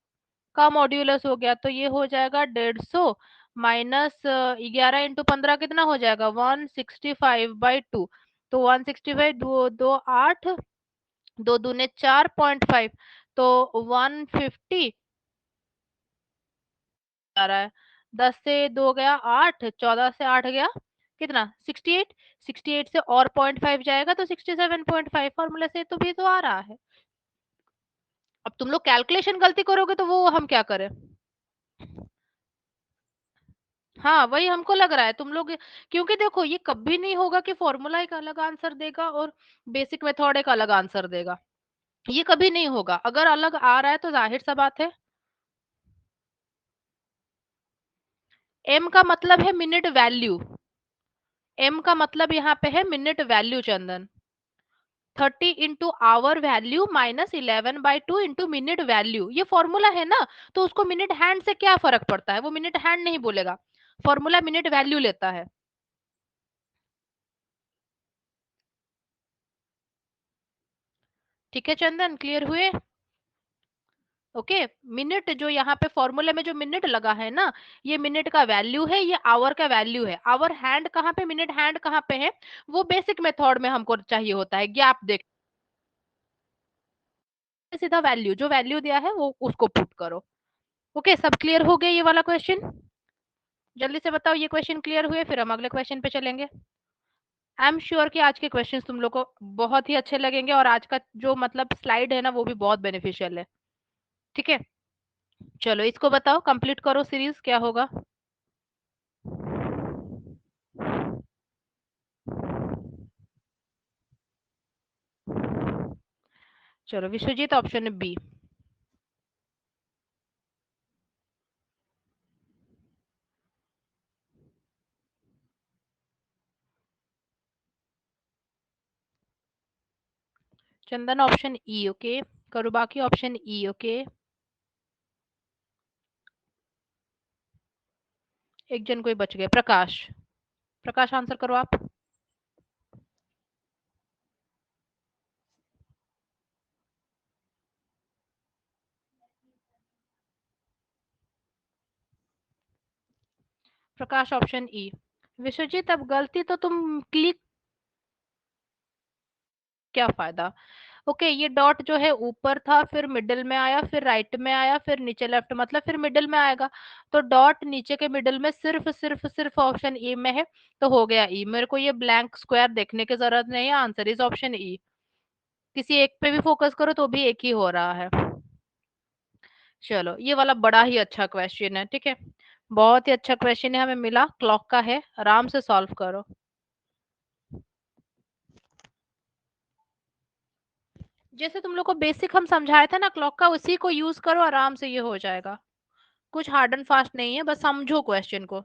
का मॉड्यूलस हो गया, तो ये हो जाएगा 150 माइनस 11 इंटू 15 कितना हो जाएगा, 165/2। तो 165 दो दो 8, 2 दूने 4.5, तो 150 आ रहा है। 10 से 2 गया 8, 14 से 8 गया कितना, 68। 68 से और 0.5 जाएगा तो 67.5, फॉर्मूला से तो भी तो आ रहा है। अब तुम लोग कैलकुलेशन गलती करोगे तो वो हम क्या करें? हाँ वही हमको लग रहा है तुम लोग, क्योंकि देखो ये कभी नहीं होगा कि फॉर्मूला एक अलग आंसर देगा और बेसिक मेथड एक अलग आंसर देगा। ये कभी नहीं होगा, अगर अलग आ रहा है तो जाहिर सा बात है। एम का मतलब है मिनट वैल्यू। एम का मतलब यहाँ पे है minute value Chandan. 30 into hour value minus 11/2 into minute value, ये फॉर्मूला है ना। तो उसको मिनट हैंड से क्या फर्क पड़ता है, वो मिनट हैंड नहीं बोलेगा, फॉर्मूला मिनट वैल्यू लेता है। ठीक है चंदन, क्लियर हुए? ओके, मिनट जो यहाँ पे फॉर्मूले में जो मिनट लगा है ना, ये मिनट का वैल्यू है, ये आवर का वैल्यू है। आवर हैंड कहाँ पे, मिनट हैंड कहाँ पे है, वो बेसिक मेथड में हमको चाहिए होता है गैप देख, सीधा वैल्यू, जो वैल्यू दिया है वो उसको पुट करो। ओके, सब क्लियर हो गया ये वाला क्वेश्चन? जल्दी से बताओ ये क्वेश्चन क्लियर हुए, फिर हम अगले क्वेश्चन पे चलेंगे। आई एम श्योर कि आज के क्वेश्चंस तुम लोग को बहुत ही अच्छे लगेंगे, और आज का जो मतलब स्लाइड है ना वो भी बहुत बेनिफिशियल है। ठीक है, चलो इसको बताओ, कंप्लीट करो सीरीज, क्या होगा? चलो Vishwajeet, option B. Chandan option E, okay. करो बाकी ऑप्शन ई, ओके। एक जन कोई बच गए, प्रकाश। प्रकाश आंसर करो आप। प्रकाश ऑप्शन ई। विश्वजीत अब गलती तो तुम क्लिक, क्या फायदा? ओके, ये डॉट जो है ऊपर था, फिर मिडिल में आया, फिर राइट में आया, फिर नीचे लेफ्ट, मतलब फिर मिडिल में आएगा। तो डॉट नीचे के मिडिल में सिर्फ सिर्फ सिर्फ ऑप्शन ई में है, तो हो गया ई। मेरे को ये ब्लैंक स्क्वायर देखने की जरूरत नहीं है, आंसर इज ऑप्शन ई। किसी एक पे भी फोकस करो तो भी एक ही हो रहा है। चलो ये वाला बड़ा ही अच्छा क्वेश्चन है, ठीक है, बहुत ही अच्छा क्वेश्चन है, हमें मिला क्लॉक का है, आराम से सॉल्व करो। जैसे तुम लोग को बेसिक हम समझाया था ना क्लॉक का, उसी को यूज करो, आराम से ये हो जाएगा। कुछ हार्ड एंड फास्ट नहीं है, बस समझो क्वेश्चन को।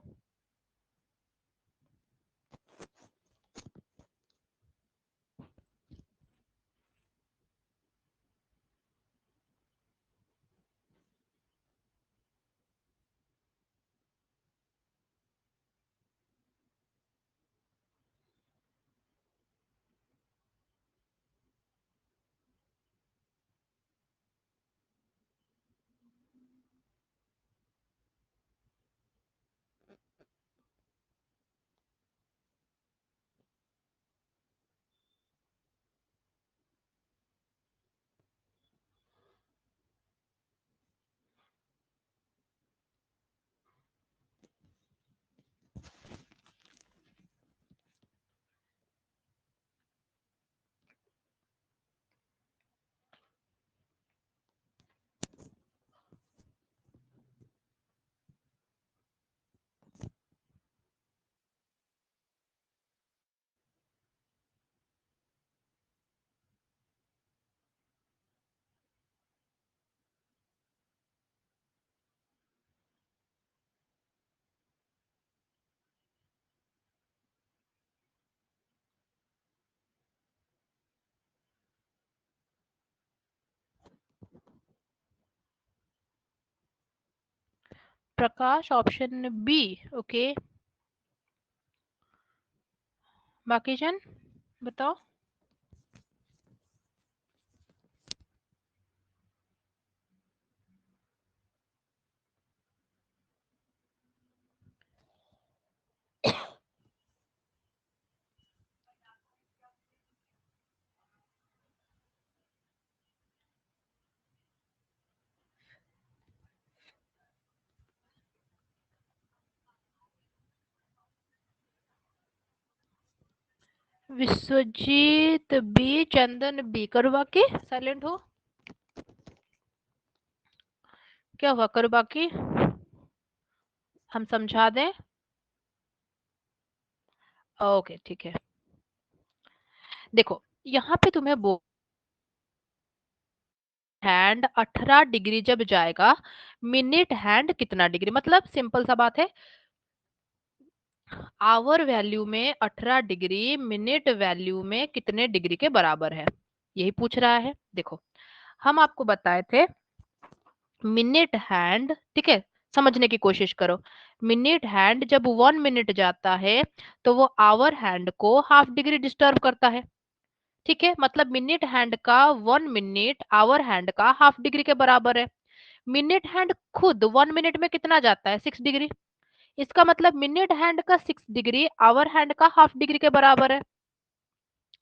प्रकाश ऑप्शन बी। ओके, बाकी जन बताओ। विश्वजीत बी, चंदन बी, करो बाकी, साइलेंट हो। क्या हुआ, करो बाकी, हम समझा दें। ओके ठीक है। देखो, यहाँ पे तुम्हें हैंड 18 डिग्री जब जाएगा, मिनट हैंड कितना डिग्री, मतलब सिंपल सा बात है, आवर वैल्यू में 18 डिग्री मिनट वैल्यू में कितने डिग्री के बराबर है, यही पूछ रहा है। देखो, हम आपको बताए थे मिनट हैंड, ठीक है, समझने की कोशिश करो। मिनट हैंड जब 1 मिनट जाता है तो वो आवर हैंड को हाफ डिग्री डिस्टर्ब करता है। ठीक है, मतलब मिनट हैंड का 1 मिनट आवर हैंड का हाफ डिग्री के बराबर है। मिनट हैंड खुद 1 मिनट में कितना जाता है, 6 डिग्री। इसका मतलब मिनट हैंड का 6 डिग्री आवर हैंड का हाफ डिग्री के बराबर है।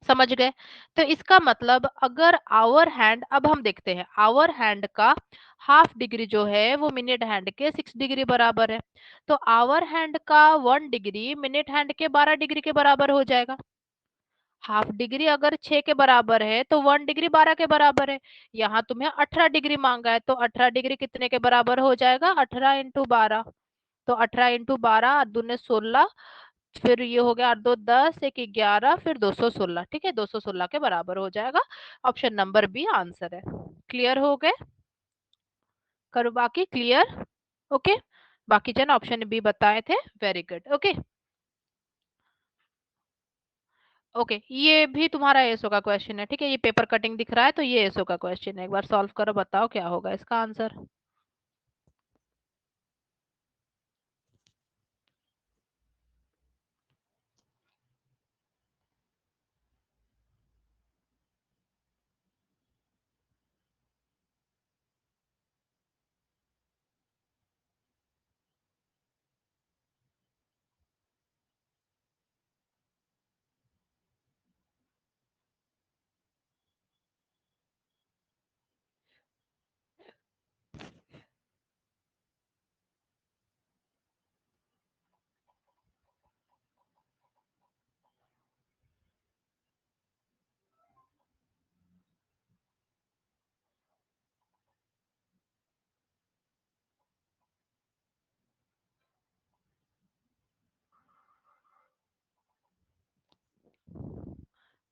समझ गए। तो इसका मतलब अगर आवर हैंड, अब हम देखते हैं आवर हैंड का हाफ डिग्री जो है वो मिनट हैंड के 6 डिग्री बराबर है। तो आवर हैंड का 1 डिग्री मिनट हैंड के 12 डिग्री के बराबर हो जाएगा। हाफ डिग्री अगर 6 के बराबर है तो 1 डिग्री 12 के बराबर है। यहाँ तुम्हें 18 डिग्री मांगा है, तो 18 डिग्री कितने के बराबर हो जाएगा, 18 × 12। तो 18 × 12, दूने 16, फिर ये हो गया 8 2 10, 1 11, फिर 216, ठीक है, 216 के बराबर हो जाएगा। ऑप्शन नंबर बी आंसर है। क्लियर हो गए, करो बाकी, क्लियर। ओके, बाकी जन ऑप्शन बी बताए थे, वेरी गुड। ओके ओके, ये भी तुम्हारा एसओ का क्वेश्चन है, ठीक है, ये पेपर कटिंग दिख रहा है तो ये एसओ का क्वेश्चन है, एक बार सॉल्व करो, बताओ क्या होगा इसका आंसर।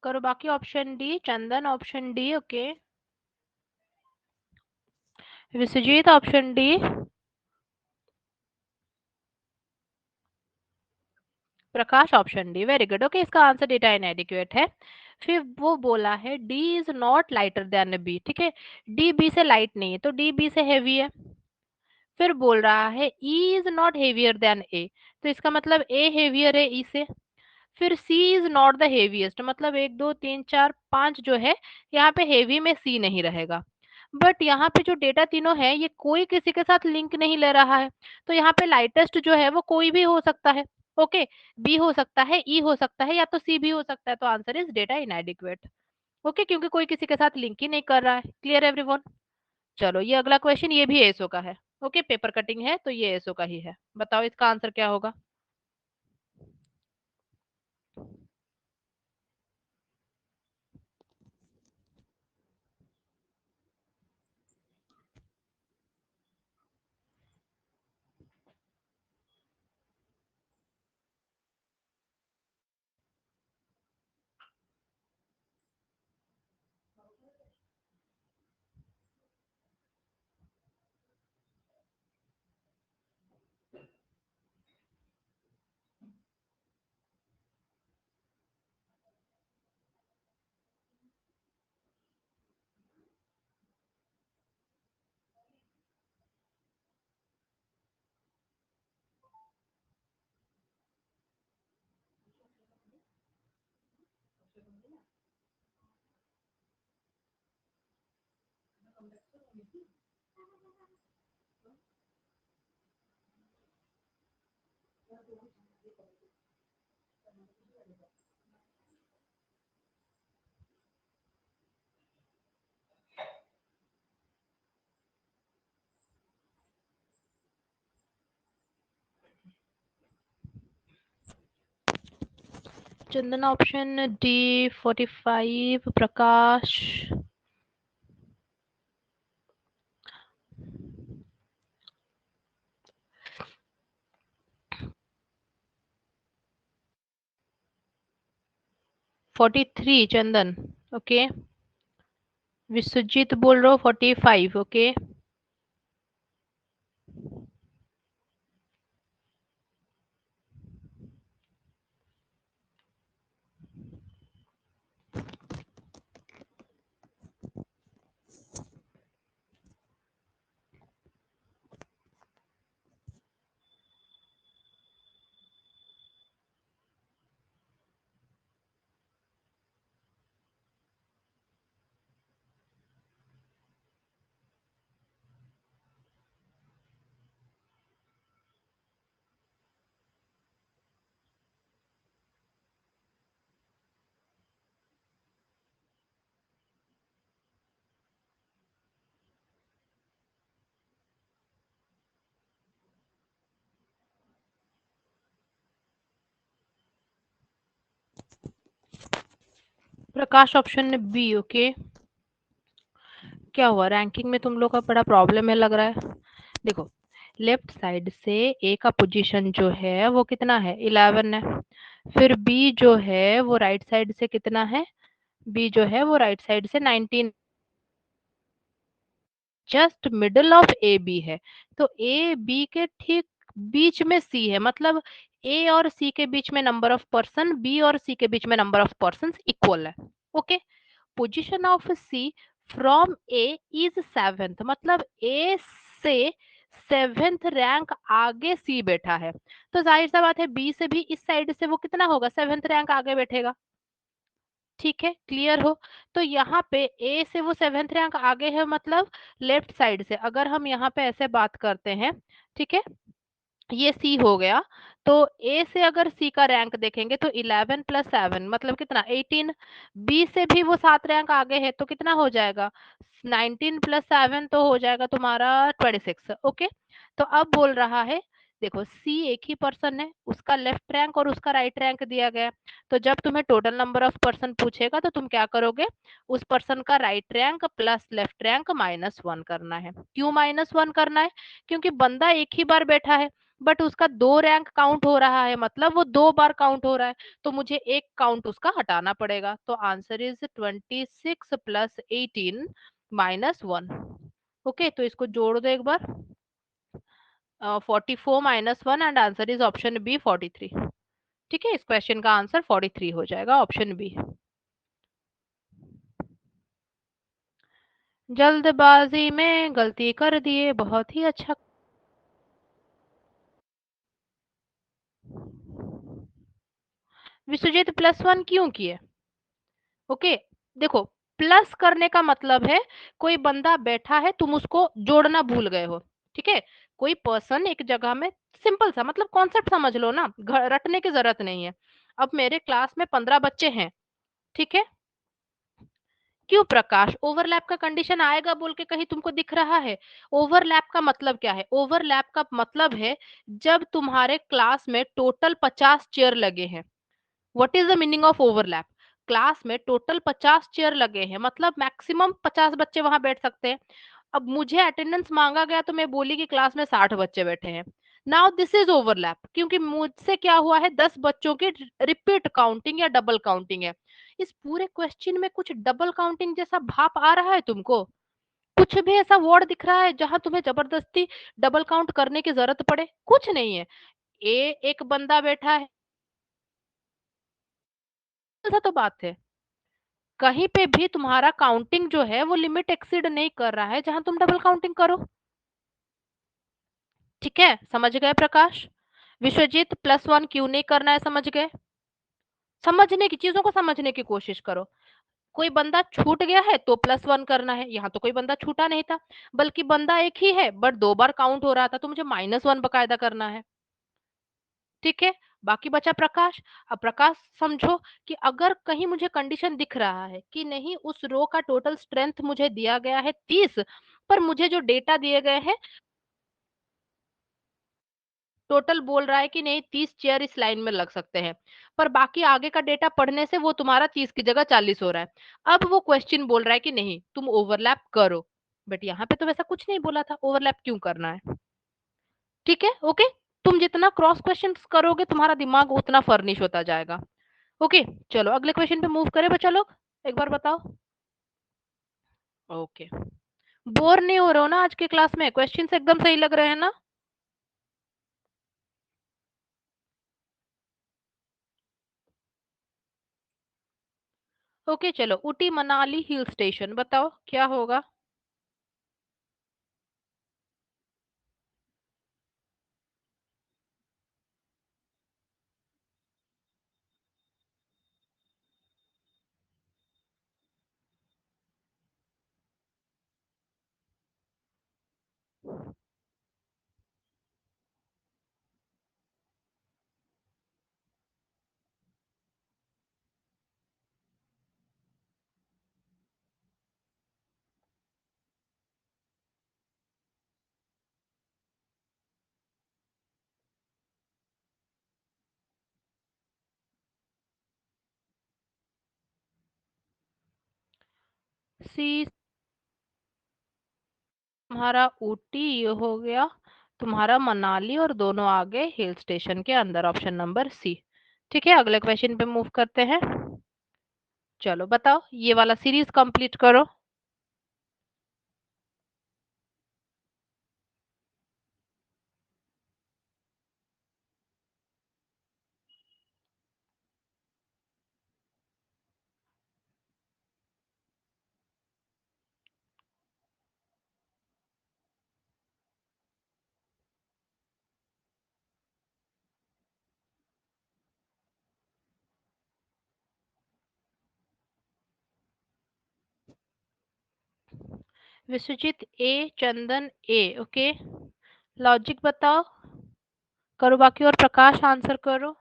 करो बाकी, option D, Chandan option D. Okay, Vishwajeet option D, Prakash option D, very good. Okay, इसका आंसर डेटा इनएडिक्वेट है। फिर वो बोला है D is not lighter than B, ठीक है, डी बी से लाइट नहीं है तो डी बी से हैवी है। फिर बोल रहा है E is not heavier than A, तो इसका मतलब ए हेवियर है ई से। फिर C is not the heaviest, मतलब 1 2 3 4 5 जो है, यहाँ पे हेवी में सी नहीं रहेगा। बट यहाँ पे जो डेटा तीनों है ये कोई किसी के साथ लिंक नहीं ले रहा है, तो यहाँ पे लाइटेस्ट जो है वो कोई भी हो सकता है। ओके, बी हो सकता है, ई हो सकता है, या तो सी भी हो सकता है, तो आंसर इज डेटा इनएडिक्वेट। ओके, क्योंकि कोई किसी के साथ लिंक ही नहीं कर रहा है। Clear everyone. चलो, ये अगला क्वेश्चन, ये भी एसओ का है। ओके, पेपर कटिंग है तो ये एसओ का ही है, बताओ इसका आंसर क्या होगा। चंदन ऑप्शन डी 45, प्रकाश 43, चंदन ओके। विश्वजीत बोल रहे हो 45, ओके। प्रकाश ऑप्शन बी, ओके। क्या हुआ, रैंकिंग में तुम लोग का बड़ा प्रॉब्लम है लग रहा है। देखो, लेफ्ट साइड से ए का पोजीशन जो है वो कितना है, 11 है। फिर बी जो है वो राइट साइड से कितना है, बी जो है वो राइट साइड से 19, just middle of A B है। तो ए बी के ठीक बीच में सी है, मतलब ए और सी के बीच में नंबर ऑफ पर्सन, बी और सी के बीच में नंबर ऑफ पर्सन इक्वल है, okay. Position of C from A is seventh, मतलब ए से सेवेंथ रैंक आगे सी बैठा है। तो जाहिर सा बात है बी से भी इस साइड से वो कितना होगा, सेवेंथ रैंक आगे बैठेगा। ठीक है, क्लियर हो। तो यहाँ पे ए से वो सेवेंथ रैंक आगे है, मतलब लेफ्ट साइड से अगर हम यहाँ पे ऐसे बात करते हैं, ठीक है, ये सी हो गया। तो ए से अगर सी का रैंक देखेंगे तो 11 प्लस 7 मतलब कितना, 18। बी से भी वो 7 रैंक आगे है तो कितना हो जाएगा, 19 प्लस 7 तो हो जाएगा तुम्हारा 26, ओके। तो अब बोल रहा है, देखो सी एक ही पर्सन है, उसका लेफ्ट रैंक और उसका राइट रैंक दिया गया है। तो जब तुम्हें टोटल नंबर ऑफ पर्सन पूछेगा तो तुम क्या करोगे, उस पर्सन का right rank plus left rank -1 करना है। क्यों -1 करना है, क्योंकि बंदा एक ही बार बैठा है, बट उसका 2 रैंक काउंट हो रहा है, मतलब वो 2 बार काउंट हो रहा है, तो मुझे एक काउंट उसका हटाना पड़ेगा। तो आंसर इज 26 प्लस 18 -1, ओके। तो इसको जोड़ दो एक बार, 44 -1 and answer is option B 43। ठीक है, इस क्वेश्चन का आंसर 43 हो जाएगा, ऑप्शन बी। जल्दबाजी में गलती कर दिए, बहुत ही अच्छा। विश्वजीत +1 क्यों किए, ओके। देखो, प्लस करने का मतलब है कोई बंदा बैठा है, तुम उसको जोड़ना भूल गए हो, ठीक है। कोई पर्सन एक जगह में, सिंपल सा मतलब कॉन्सेप्ट समझ लो ना, रटने की जरूरत नहीं है। अब मेरे क्लास में 15 बच्चे हैं, ठीक है। क्यों प्रकाश, ओवरलैप का कंडीशन आएगा बोल के कहीं तुमको दिख रहा है। ओवरलैप का मतलब क्या है, ओवरलैप का मतलब है जब तुम्हारे क्लास में टोटल 50 चेयर लगे हैं। What is the meaning of overlap, class में टोटल 50 चेयर लगे हैं, मतलब मैक्सिमम 50 बच्चे वहां बैठ सकते हैं। अब मुझे अटेंडेंस मांगा गया तो मैं बोली कि क्लास में 60 बच्चे बैठे हैं। नाउ दिस इज ओवरलैप, क्योंकि मुझसे क्या हुआ है, 10 बच्चों की रिपीट काउंटिंग या डबल काउंटिंग है। इस पूरे क्वेश्चन में कुछ डबल काउंटिंग जैसा भाप आ रहा है तुमको, कुछ भी ऐसा वर्ड दिख रहा है जहां तुम्हें जबरदस्ती डबल काउंट करने की जरूरत पड़े, कुछ नहीं है। ए एक बंदा बैठा है, ऐसा तो बात है। कहीं पे भी तुम्हारा काउंटिंग जो है वो लिमिट एक्सीड नहीं कर रहा है जहां तुम डबल काउंटिंग करो। ठीक है, समझ गए प्रकाश। विश्वजीत +1 क्यों नहीं करना है, समझ गए। समझने की चीजों को समझने की कोशिश करो। कोई बंदा छूट गया है तो +1 करना है, यहाँ तो कोई बंदा छूटा नहीं था, बल्कि बंदा एक ही है बट 2 बार काउंट हो रहा था, तो मुझे -1 बाकायदा करना है। ठीक है? बाकी बचा प्रकाश। अब प्रकाश समझो कि अगर कहीं मुझे कंडीशन दिख रहा है कि नहीं उस रो का टोटल स्ट्रेंथ मुझे दिया गया है 30, पर मुझे जो डेटा दिए गए हैं टोटल बोल रहा है कि नहीं 30 चेयर इस लाइन में लग सकते हैं, पर बाकी आगे का डेटा पढ़ने से वो तुम्हारा 30 की जगह 40 हो रहा है। अब वो क्वेश्चन बोल रहा है कि नहीं तुम ओवरलैप करो, बट यहाँ पे तो वैसा कुछ नहीं बोला था, ओवरलैप क्यों करना है? ठीक है, ओके। तुम जितना क्रॉस क्वेश्चन करोगे तुम्हारा दिमाग उतना फर्निश होता जाएगा। ओके, चलो अगले क्वेश्चन पे मूव करें बच्चा लोग, एक बार बताओ। ओके, बोर नहीं हो रहे हो ना आज के क्लास में? क्वेश्चन एकदम सही लग रहे हैं ना? ओके, चलो ऊटी मनाली हिल स्टेशन बताओ क्या होगा? सी तुम्हारा ऊटी ये हो गया, तुम्हारा मनाली और दोनों आ गए हिल स्टेशन के अंदर, ऑप्शन नंबर सी। ठीक है, अगले क्वेश्चन पे मूव करते हैं। चलो बताओ, ये वाला सीरीज कंप्लीट करो। विश्वजीत ए, चंदन ए, ओके। लॉजिक बताओ, करो बाकी, और प्रकाश आंसर करो।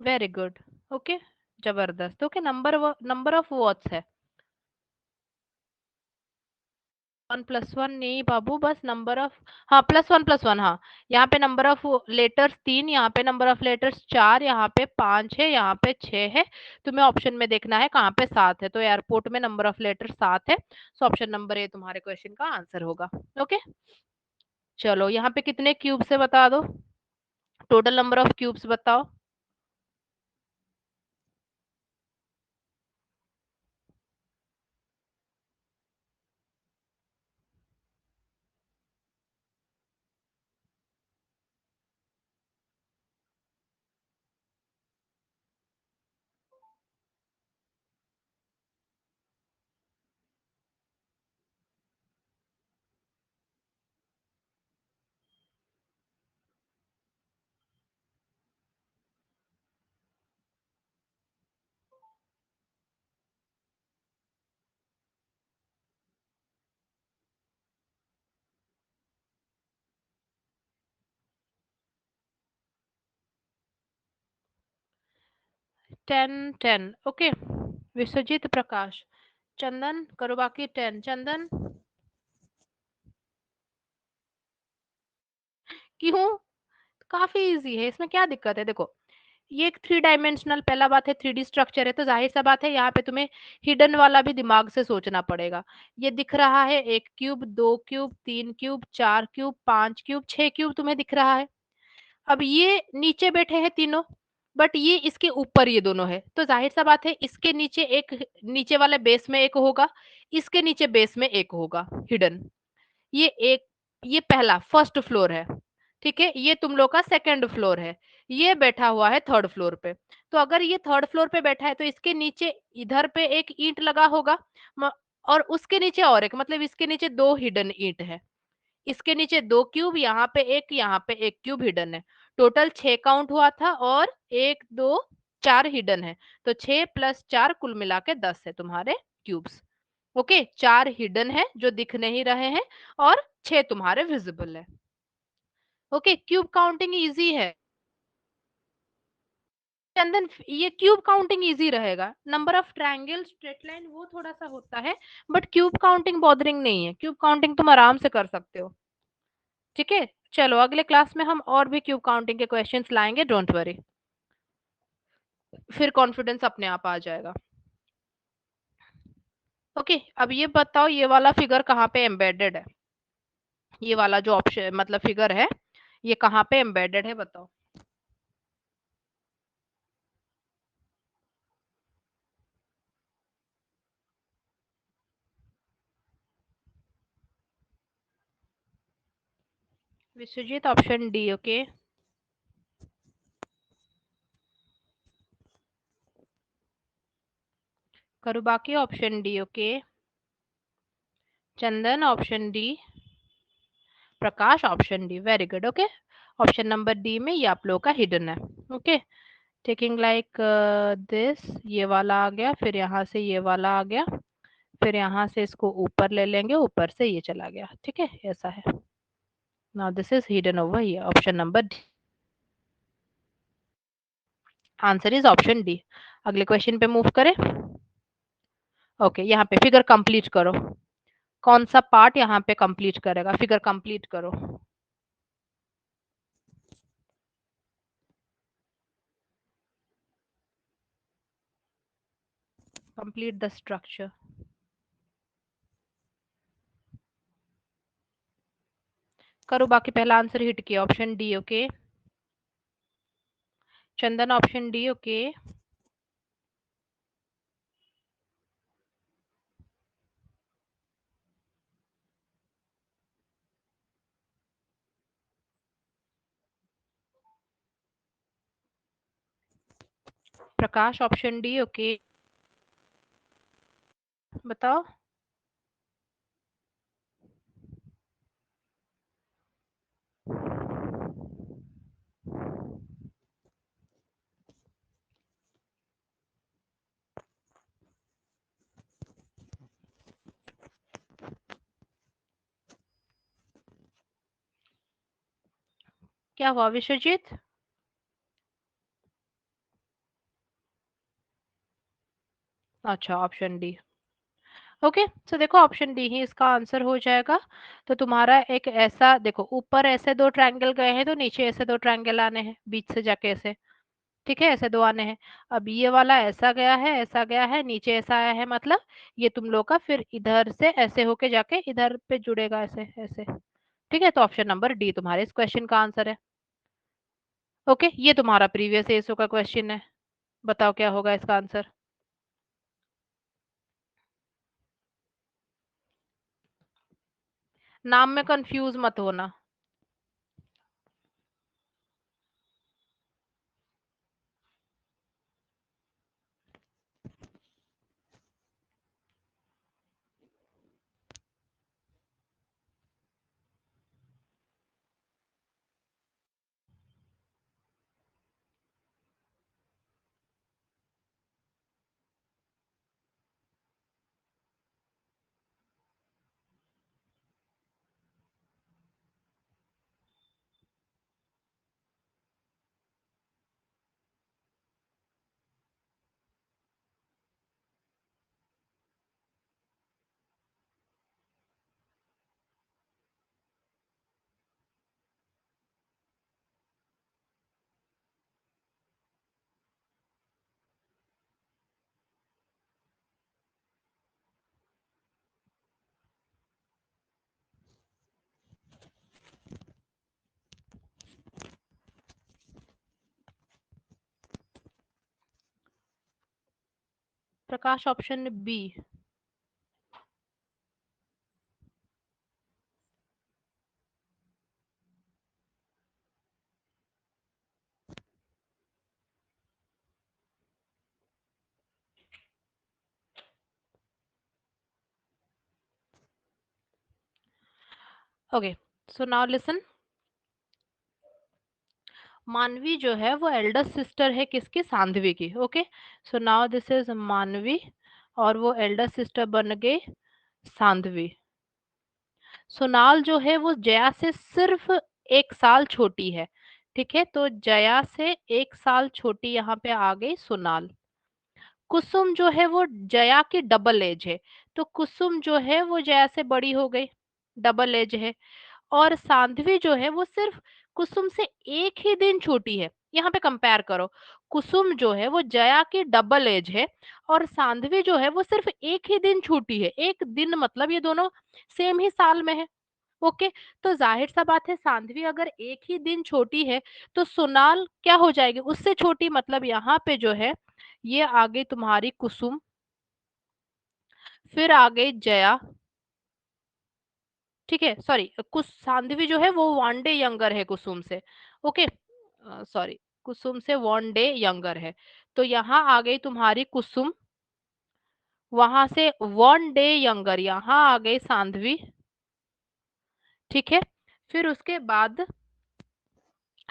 वेरी गुड, ओके, जबरदस्त। ओके, नंबर ऑफ वर्ड्स है 1+1 नहीं बाबू, बस नंबर ऑफ, हाँ +1+1, हाँ। यहाँ पे नंबर ऑफ लेटर्स 3, यहाँ पे नंबर ऑफ लेटर्स 4, यहाँ पे 5 है, यहाँ पे 6 है। तुम्हें ऑप्शन में देखना है कहाँ पे 7 है, तो एयरपोर्ट में नंबर ऑफ लेटर 7 है, सो ऑप्शन नंबर ए तुम्हारे क्वेश्चन का आंसर होगा। ओके, चलो यहाँ पे कितने क्यूब्स है बता दो, टोटल नंबर ऑफ क्यूब्स बताओ। 10 10, ओके। विश्वजीत, प्रकाश, चंदन, करो बाकी 10, चंदन। क्यों? काफी इजी है, इसमें क्या दिक्कत है? देखो, ये एक 3 डायमेंशनल, पहला बात है 3D स्ट्रक्चर है, तो जाहिर सा बात है यहाँ पे तुम्हें हिडन वाला भी दिमाग से सोचना पड़ेगा। ये दिख रहा है 1 cube, 2 cube, 3 cube, 4 cube, 5 cube, 6 cube तुम्हें दिख रहा है। अब ये नीचे बैठे हैं तीनों, बट ये इसके ऊपर ये दोनों है, तो जाहिर सा बात है इसके नीचे एक, नीचे वाले बेस में एक होगा, इसके नीचे बेस में एक होगा हिडन। ये एक, ये पहला फर्स्ट फ्लोर है। ठीक है, ये तुम लोग का सेकंड फ्लोर है, ये बैठा हुआ है थर्ड फ्लोर पे। तो अगर ये थर्ड फ्लोर पे बैठा है तो इसके नीचे इधर पे एक ईंट लगा होगा, और उसके नीचे और एक, मतलब इसके नीचे दो हिडन ईंट है, इसके नीचे दो क्यूब, यहाँ पे एक क्यूब हिडन है। टोटल 6 काउंट हुआ था और 1 2 4 हिडन है। तो 6 प्लस 4 कुल मिला के 10 है तुम्हारे क्यूब्स। ओके, 4 हिडन है जो दिख नहीं रहे हैं और 6 तुम्हारे विजिबल है। ओके, क्यूब काउंटिंग इजी है चंदन, ये क्यूब काउंटिंग इजी रहेगा। Number of triangle straight line वो थोड़ा सा होता है, बट क्यूब काउंटिंग बॉदरिंग नहीं है, क्यूब काउंटिंग तुम आराम से कर सकते हो। ठीक है, चलो अगले क्लास में हम और भी क्यूब काउंटिंग के क्वेश्चंस लाएंगे, डोंट वरी, फिर कॉन्फिडेंस अपने आप आ जाएगा। ओके, अब ये बताओ ये वाला फिगर कहाँ पे एम्बेडेड है, ये वाला जो ऑप्शन मतलब फिगर है ये कहाँ पे एम्बेडेड है बताओ। Vishwajeet option D. ओके, करो बाकी option D. Okay, Chandan option D, Prakash option D, very good. Okay, option number D में ये आप लोगों का हिडन है। ओके, टेकिंग लाइक दिस, ये वाला आ गया, फिर यहाँ से ये वाला आ गया, फिर यहाँ से इसको ऊपर ले लेंगे, ऊपर से ये चला गया। ठीक है, ऐसा है। Now this is hidden over here, option number D, answer is option D. अगले क्वेश्चन पे मूव करें। ओके, यहाँ पे फिगर कंप्लीट करो, कौन सा पार्ट यहाँ पे कंप्लीट करेगा, फिगर कंप्लीट करो। Complete the structure. करो बाकी, पहला आंसर हिट किया option D. Okay, Chandan option D. Okay, प्रकाश ऑप्शन डी। ओके, बताओ। क्या हुआ विश्वजीत? अच्छा, ऑप्शन डी। ओके, सो देखो ऑप्शन डी ही इसका आंसर हो जाएगा। तो तुम्हारा एक ऐसा देखो, ऊपर ऐसे दो ट्रायंगल गए हैं तो नीचे ऐसे दो ट्रायंगल आने हैं बीच से जाके ऐसे। ठीक है, ऐसे दो आने हैं। अब ये वाला ऐसा गया है, ऐसा गया है, नीचे ऐसा आया है, मतलब ये तुम लोग का फिर इधर से ऐसे होके जाके इधर पे जुड़ेगा ऐसे ऐसे। ठीक है, तो ऑप्शन नंबर डी तुम्हारे इस क्वेश्चन का आंसर है। ओके, ये तुम्हारा प्रीवियस एसओ का क्वेश्चन है, बताओ क्या होगा इसका आंसर। नाम में कंफ्यूज मत होना। Prakash option B. Okay, so now listen. Manvi जो है वो एल्डर सिस्टर है किसकी? सांधवी की। Okay, so now this is मानवी और वो एल्डर सिस्टर बन गई सांधवी। सोनाल जो है वो जया से सिर्फ 1 साल छोटी है। ठीक है, तो जया से 1 साल छोटी यहाँ पे आ गई सोनाल। कुसुम जो है वो जया की डबल एज है, तो कुसुम जो है वो जया से बड़ी हो गई, डबल एज है। और सांध्वी जो है वो सिर्फ कुसुम से 1 ही दिन छोटी है। यहाँ पे कंपेयर करो, कुसुम जो है वो जया की डबल एज है और सांध्वी जो है वो सिर्फ 1 ही दिन छोटी है। 1 दिन मतलब ये दोनों सेम ही साल में है। ओके, तो जाहिर सा बात है सांध्वी अगर 1 ही दिन छोटी है तो सोनाल क्या हो जाएगी? उससे छोटी। मतलब यहाँ पे जो है ये आ गई तुम्हारी कुसुम, फिर आ गई जया। ठीक है, सॉरी, कुछ सांध्वी जो है वो 1 डे यंगर है कुसुम से। ओके, सॉरी, कुसुम से 1 डे यंगर है। तो यहाँ आ गई तुम्हारी कुसुम, वहां से 1 डे यंगर यहाँ आ गई सांध्वी। ठीक है, फिर उसके बाद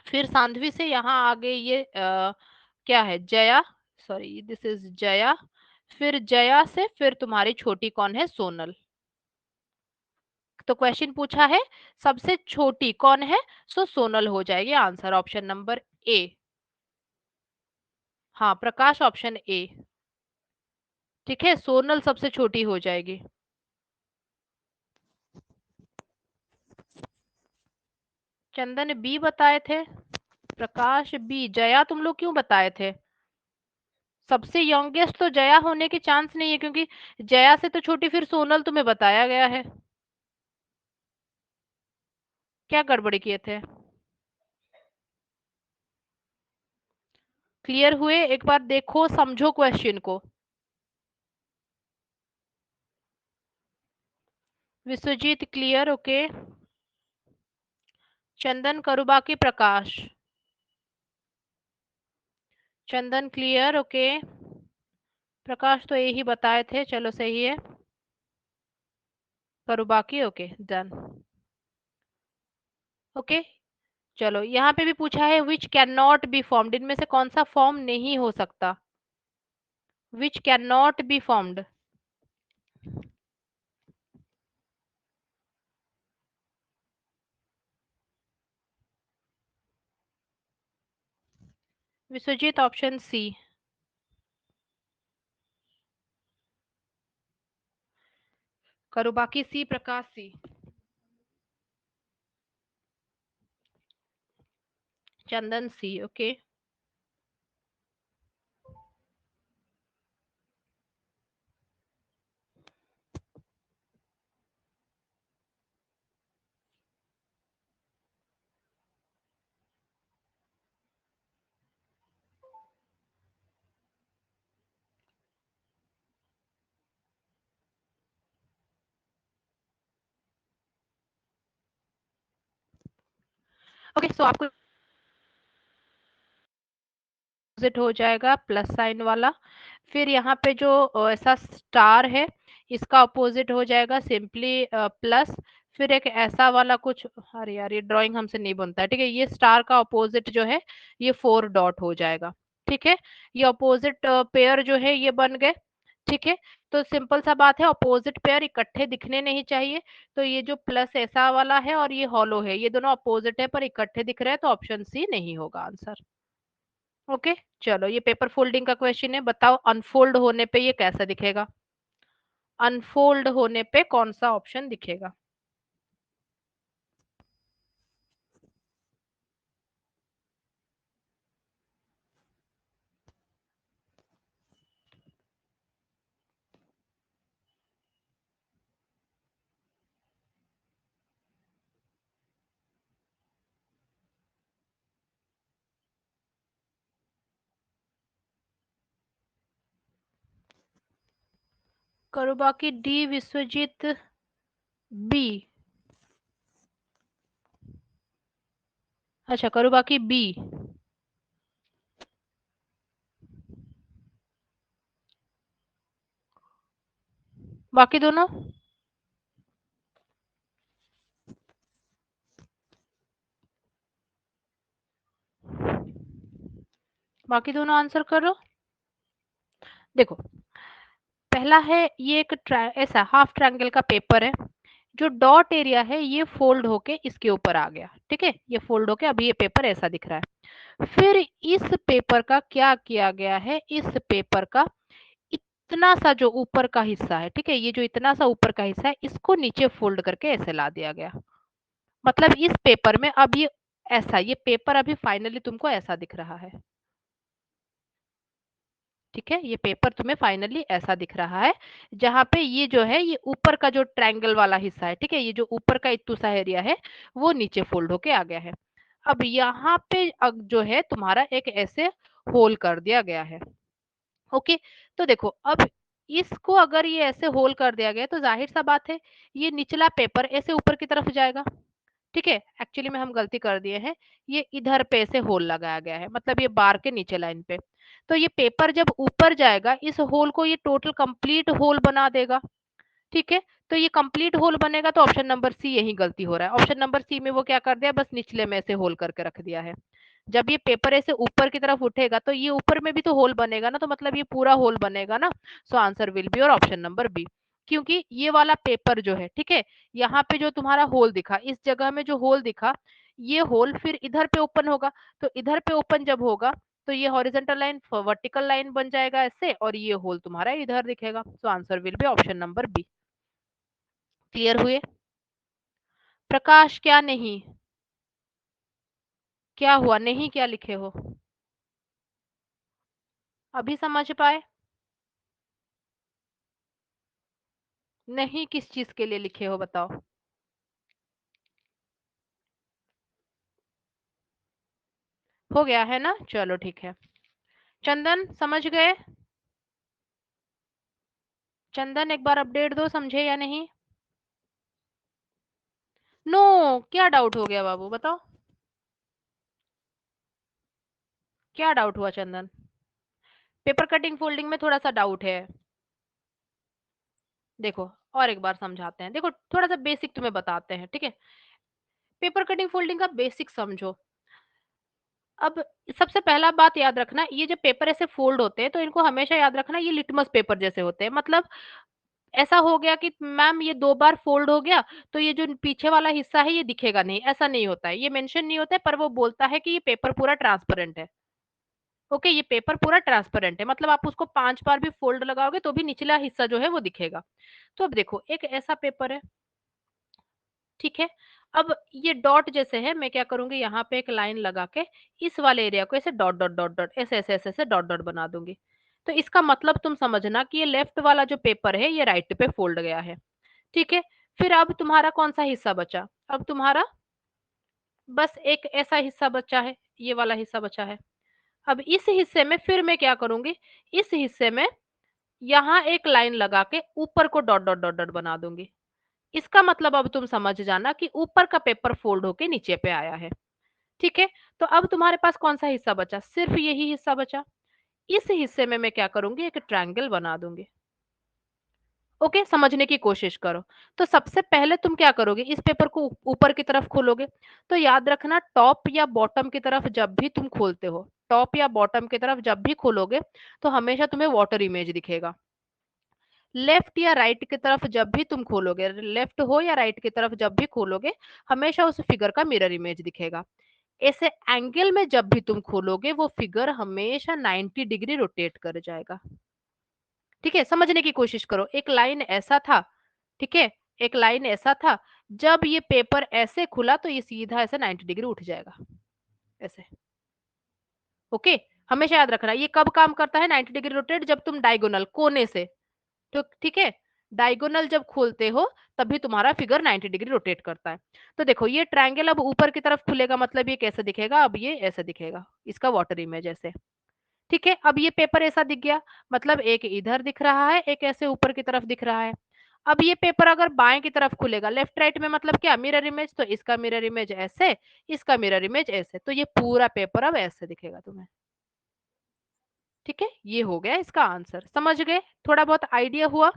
फिर सांध्वी से यहाँ आ गई ये क्या है? Jaya. Sorry, this is Jaya. फिर जया से फिर तुम्हारी छोटी कौन है? सोनल। तो क्वेश्चन पूछा है सबसे छोटी कौन है, सो सोनल हो जाएगी आंसर, ऑप्शन नंबर ए। हाँ प्रकाश, ऑप्शन ए। ठीक है, सोनल सबसे छोटी हो जाएगी। चंदन बी बताए थे, प्रकाश बी, जया तुम लोग क्यों बताए थे? सबसे यंगेस्ट तो जया होने के चांस नहीं है, क्योंकि जया से तो छोटी फिर सोनल तुम्हें बताया गया है। क्या गड़बड़ी किए थे? क्लियर हुए? एक बार देखो, समझो क्वेश्चन को। विश्वजीत क्लियर? ओके। चंदन, करुबाकी, प्रकाश। चंदन क्लियर? ओके। प्रकाश तो यही बताए थे, चलो सही है। करुबाकी, ओके, डन। ओके, चलो यहाँ पे भी पूछा है which can not be formed, इनमें से कौन सा फॉर्म नहीं हो सकता? Which can not be formed. Vishwajeet, option C. Karubaki C, Prakash C. Chandan C, okay. Okay, so आपको अपोजिट हो जाएगा प्लस साइन वाला। फिर यहाँ पे जो ऐसा स्टार है इसका अपोजिट हो जाएगा सिंपली प्लस। फिर एक ऐसा वाला कुछ, अरे यार ये ड्राइंग हमसे नहीं बनता है। ठीक है, ये स्टार का अपोजिट जो है ये 4 डॉट हो जाएगा। ठीक है, ये अपोजिट पेयर जो है ये बन गए। ठीक है, तो सिंपल सा बात है, अपोजिट पेयर इकट्ठे दिखने नहीं चाहिए। तो ये जो प्लस ऐसा वाला है और ये हॉलो है, ये दोनों अपोजिट है पर इकट्ठे दिख रहे हैं, तो ऑप्शन सी नहीं होगा आंसर। ओके, चलो ये पेपर फोल्डिंग का क्वेश्चन है, बताओ अनफोल्ड होने पे ये कैसा दिखेगा? अनफोल्ड होने पे कौन सा ऑप्शन दिखेगा? करो बाकी डी, विश्वजीत बी। अच्छा, करो बाकी बी। बाकी दोनों बाकी दोनों आंसर करो। देखो, पहला है ये एक ऐसा हाफ ट्रायंगल का पेपर है, जो डॉट एरिया है ये फोल्ड होके इसके ऊपर आ गया, ठीक है, ये फोल्ड होके अभी ये पेपर ऐसा दिख रहा है। फिर इस पेपर का क्या किया गया है, इस पेपर का इतना सा जो ऊपर का हिस्सा है, ठीक है, ये जो इतना सा ऊपर का हिस्सा है इसको नीचे फोल्ड करके ऐसे ला दिया गया। मतलब इस पेपर में अब ये ऐसा, ये पेपर अभी फाइनली तुमको ऐसा दिख रहा है, ठीक है, ये पेपर तुम्हें फाइनली ऐसा दिख रहा है, जहां पे ये जो है ये ऊपर का जो ट्रायंगल वाला हिस्सा है, ठीक है, ये जो ऊपर का इतना सा एरिया है वो नीचे फोल्ड होके आ गया है। अब यहाँ पे जो है तुम्हारा एक ऐसे होल कर दिया गया है। ओके, तो देखो अब इसको अगर ये ऐसे होल कर दिया गया तो जाहिर सा बात है ये निचला पेपर ऐसे ऊपर की तरफ जाएगा, ठीक है, एक्चुअली में हम गलती कर दिए हैं, ये इधर पे से होल लगाया गया है, मतलब ये बार के नीचे लाइन पे। तो ये पेपर जब ऊपर जाएगा इस होल को ये टोटल कंप्लीट होल बना देगा, ठीक है। तो ये कंप्लीट होल बनेगा, तो ऑप्शन नंबर सी यही गलती हो रहा है, ऑप्शन नंबर सी में वो क्या कर दिया, बस निचले में से होल करके रख दिया है। जब ये पेपर ऐसे ऊपर की तरफ उठेगा तो ये ऊपर में भी तो होल बनेगा ना, तो मतलब ये पूरा होल बनेगा ना। सो आंसर विल बी और ऑप्शन नंबर बी, क्योंकि ये वाला पेपर जो है, ठीक है, यहाँ पे जो तुम्हारा होल दिखा, इस जगह में जो होल दिखा, ये होल फिर इधर पे ओपन होगा, तो इधर पे ओपन जब होगा तो ये हॉरिजेंटल लाइन वर्टिकल लाइन बन जाएगा ऐसे, और ये होल तुम्हारा इधर दिखेगा। So answer will be option number B. Clear हुए? प्रकाश क्या नहीं, क्या हुआ, नहीं क्या लिखे हो, अभी समझ पाए? नहीं किस चीज के लिए लिखे हो बताओ? हो गया है ना, चलो ठीक है। चंदन समझ गए? चंदन एक बार अपडेट दो, समझे या नहीं? नो, क्या डाउट हो गया बाबू बताओ, क्या डाउट हुआ चंदन? पेपर कटिंग फोल्डिंग में थोड़ा सा डाउट है। देखो और एक बार समझाते हैं, देखो थोड़ा सा बेसिक तुम्हें बताते हैं, ठीक है। पेपर कटिंग फोल्डिंग का बेसिक समझो। अब सबसे पहला बात याद रखना, ये जो पेपर ऐसे फोल्ड होते हैं तो इनको हमेशा याद रखना ये लिटमस पेपर जैसे होते हैं। मतलब ऐसा हो गया कि मैम ये 2 बार फोल्ड हो गया, तो ये जो पीछे वाला हिस्सा है ये दिखेगा नहीं, ऐसा नहीं होता है। ये मेंशन नहीं होता है, पर वो बोलता है कि ये पेपर पूरा ट्रांसपेरेंट है। ओके, ये पेपर पूरा ट्रांसपेरेंट है, मतलब आप उसको 5 बार भी फोल्ड लगाओगे तो भी निचला हिस्सा जो है वो दिखेगा। तो अब देखो एक ऐसा पेपर है, ठीक है। अब ये डॉट जैसे है, मैं क्या करूंगी यहाँ पे एक लाइन लगा के इस वाले एरिया को ऐसे डॉट डॉट डॉट डॉट ऐसे ऐसे ऐसे ऐसे डॉट डॉट बना दूंगी। तो इसका मतलब तुम समझना कि ये लेफ्ट वाला जो पेपर है ये राइट पे फोल्ड गया है, ठीक है। फिर अब तुम्हारा कौन सा हिस्सा बचा, अब तुम्हारा बस एक ऐसा हिस्सा बचा है, ये वाला हिस्सा बचा है। अब इस हिस्से में फिर मैं क्या करूंगी, इस हिस्से में यहाँ एक लाइन लगा के ऊपर co dot dot dot dot बना दूंगी। इसका मतलब अब तुम समझ जाना कि ऊपर का पेपर फोल्ड होके नीचे पे आया है, ठीक है। तो अब तुम्हारे पास कौन सा हिस्सा बचा, सिर्फ यही हिस्सा बचा। इस हिस्से में मैं क्या करूंगी, एक ट्रायंगल बना दूंगी। ओके, समझने की कोशिश करो। तो सबसे पहले तुम क्या करोगे, इस पेपर को ऊपर की तरफ खोलोगे। तो याद रखना टॉप या बॉटम की तरफ जब भी तुम खोलते हो, टॉप या बॉटम की तरफ जब भी खोलोगे तो हमेशा तुम्हें वाटर इमेज दिखेगा। लेफ्ट या राइट की तरफ जब भी तुम खोलोगे, लेफ्ट हो या राइट की तरफ जब भी खोलोगे, हमेशा उस फिगर का मिरर इमेज दिखेगा। ऐसे एंगल में जब भी तुम खोलोगे वो फिगर हमेशा 90 डिग्री रोटेट कर जाएगा, ठीक है। समझने की कोशिश करो, एक लाइन ऐसा था, ठीक है, एक लाइन ऐसा था, जब ये पेपर ऐसे खुला तो ये सीधा ऐसे 90 डिग्री उठ जाएगा ऐसे। ओके, हमेशा याद रखना ये कब काम करता है 90 डिग्री रोटेट, जब तुम डायगोनल कोने से, तो ठीक है, डायगोनल जब खोलते हो तभी तुम्हारा फिगर 90 डिग्री रोटेट करता है। तो देखो ये ट्रायंगल अब ऊपर की तरफ खुलेगा, मतलब ये कैसे दिखेगा, अब ये ऐसे दिखेगा, इसका वाटर इमेज ऐसे, ठीक है। अब ये पेपर ऐसा दिख गया, मतलब एक इधर दिख रहा है, एक ऐसे ऊपर की तरफ दिख रहा है। अब ये पेपर अगर बाएं की तरफ खुलेगा लेफ्ट राइट में, मतलब क्या मिरर इमेज, तो इसका मिरर इमेज ऐसे, इसका मिरर इमेज ऐसे, तो ये पूरा पेपर अब ऐसे दिखेगा तुम्हें, ठीक है। ये हो गया इसका आंसर, समझ गए, थोड़ा बहुत आइडिया हुआ।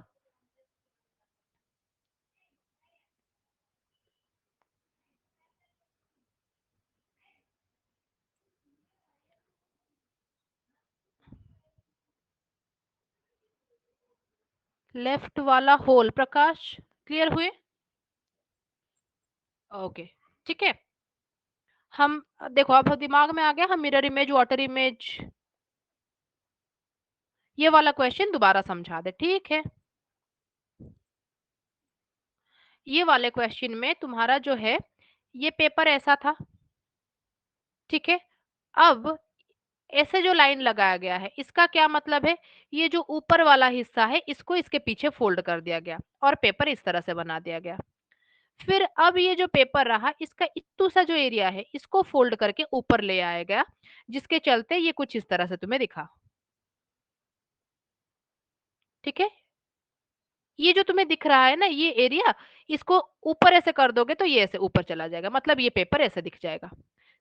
लेफ्ट वाला होल प्रकाश, क्लियर हुए? ओके, ठीक है। हम देखो अब दिमाग में आ गया, हम मिरर इमेज, वाटर इमेज, ये वाला क्वेश्चन दोबारा समझा दे, ठीक है। ये वाले क्वेश्चन में तुम्हारा जो है ये पेपर ऐसा था, ठीक है। अब ऐसे जो लाइन लगाया गया है इसका क्या मतलब है, ये जो ऊपर वाला हिस्सा है इसको इसके पीछे फोल्ड कर दिया गया और पेपर इस तरह से बना दिया गया। फिर अब ये जो पेपर रहा इसका इतना सा जो एरिया है इसको फोल्ड करके ऊपर ले आया गया, जिसके चलते ये कुछ इस तरह से तुम्हें दिखा, ठीक है। ये जो तुम्हें दिख रहा है ना ये एरिया, इसको ऊपर ऐसे कर दोगे तो ये ऐसे ऊपर चला जाएगा, मतलब ये पेपर ऐसे दिख जाएगा।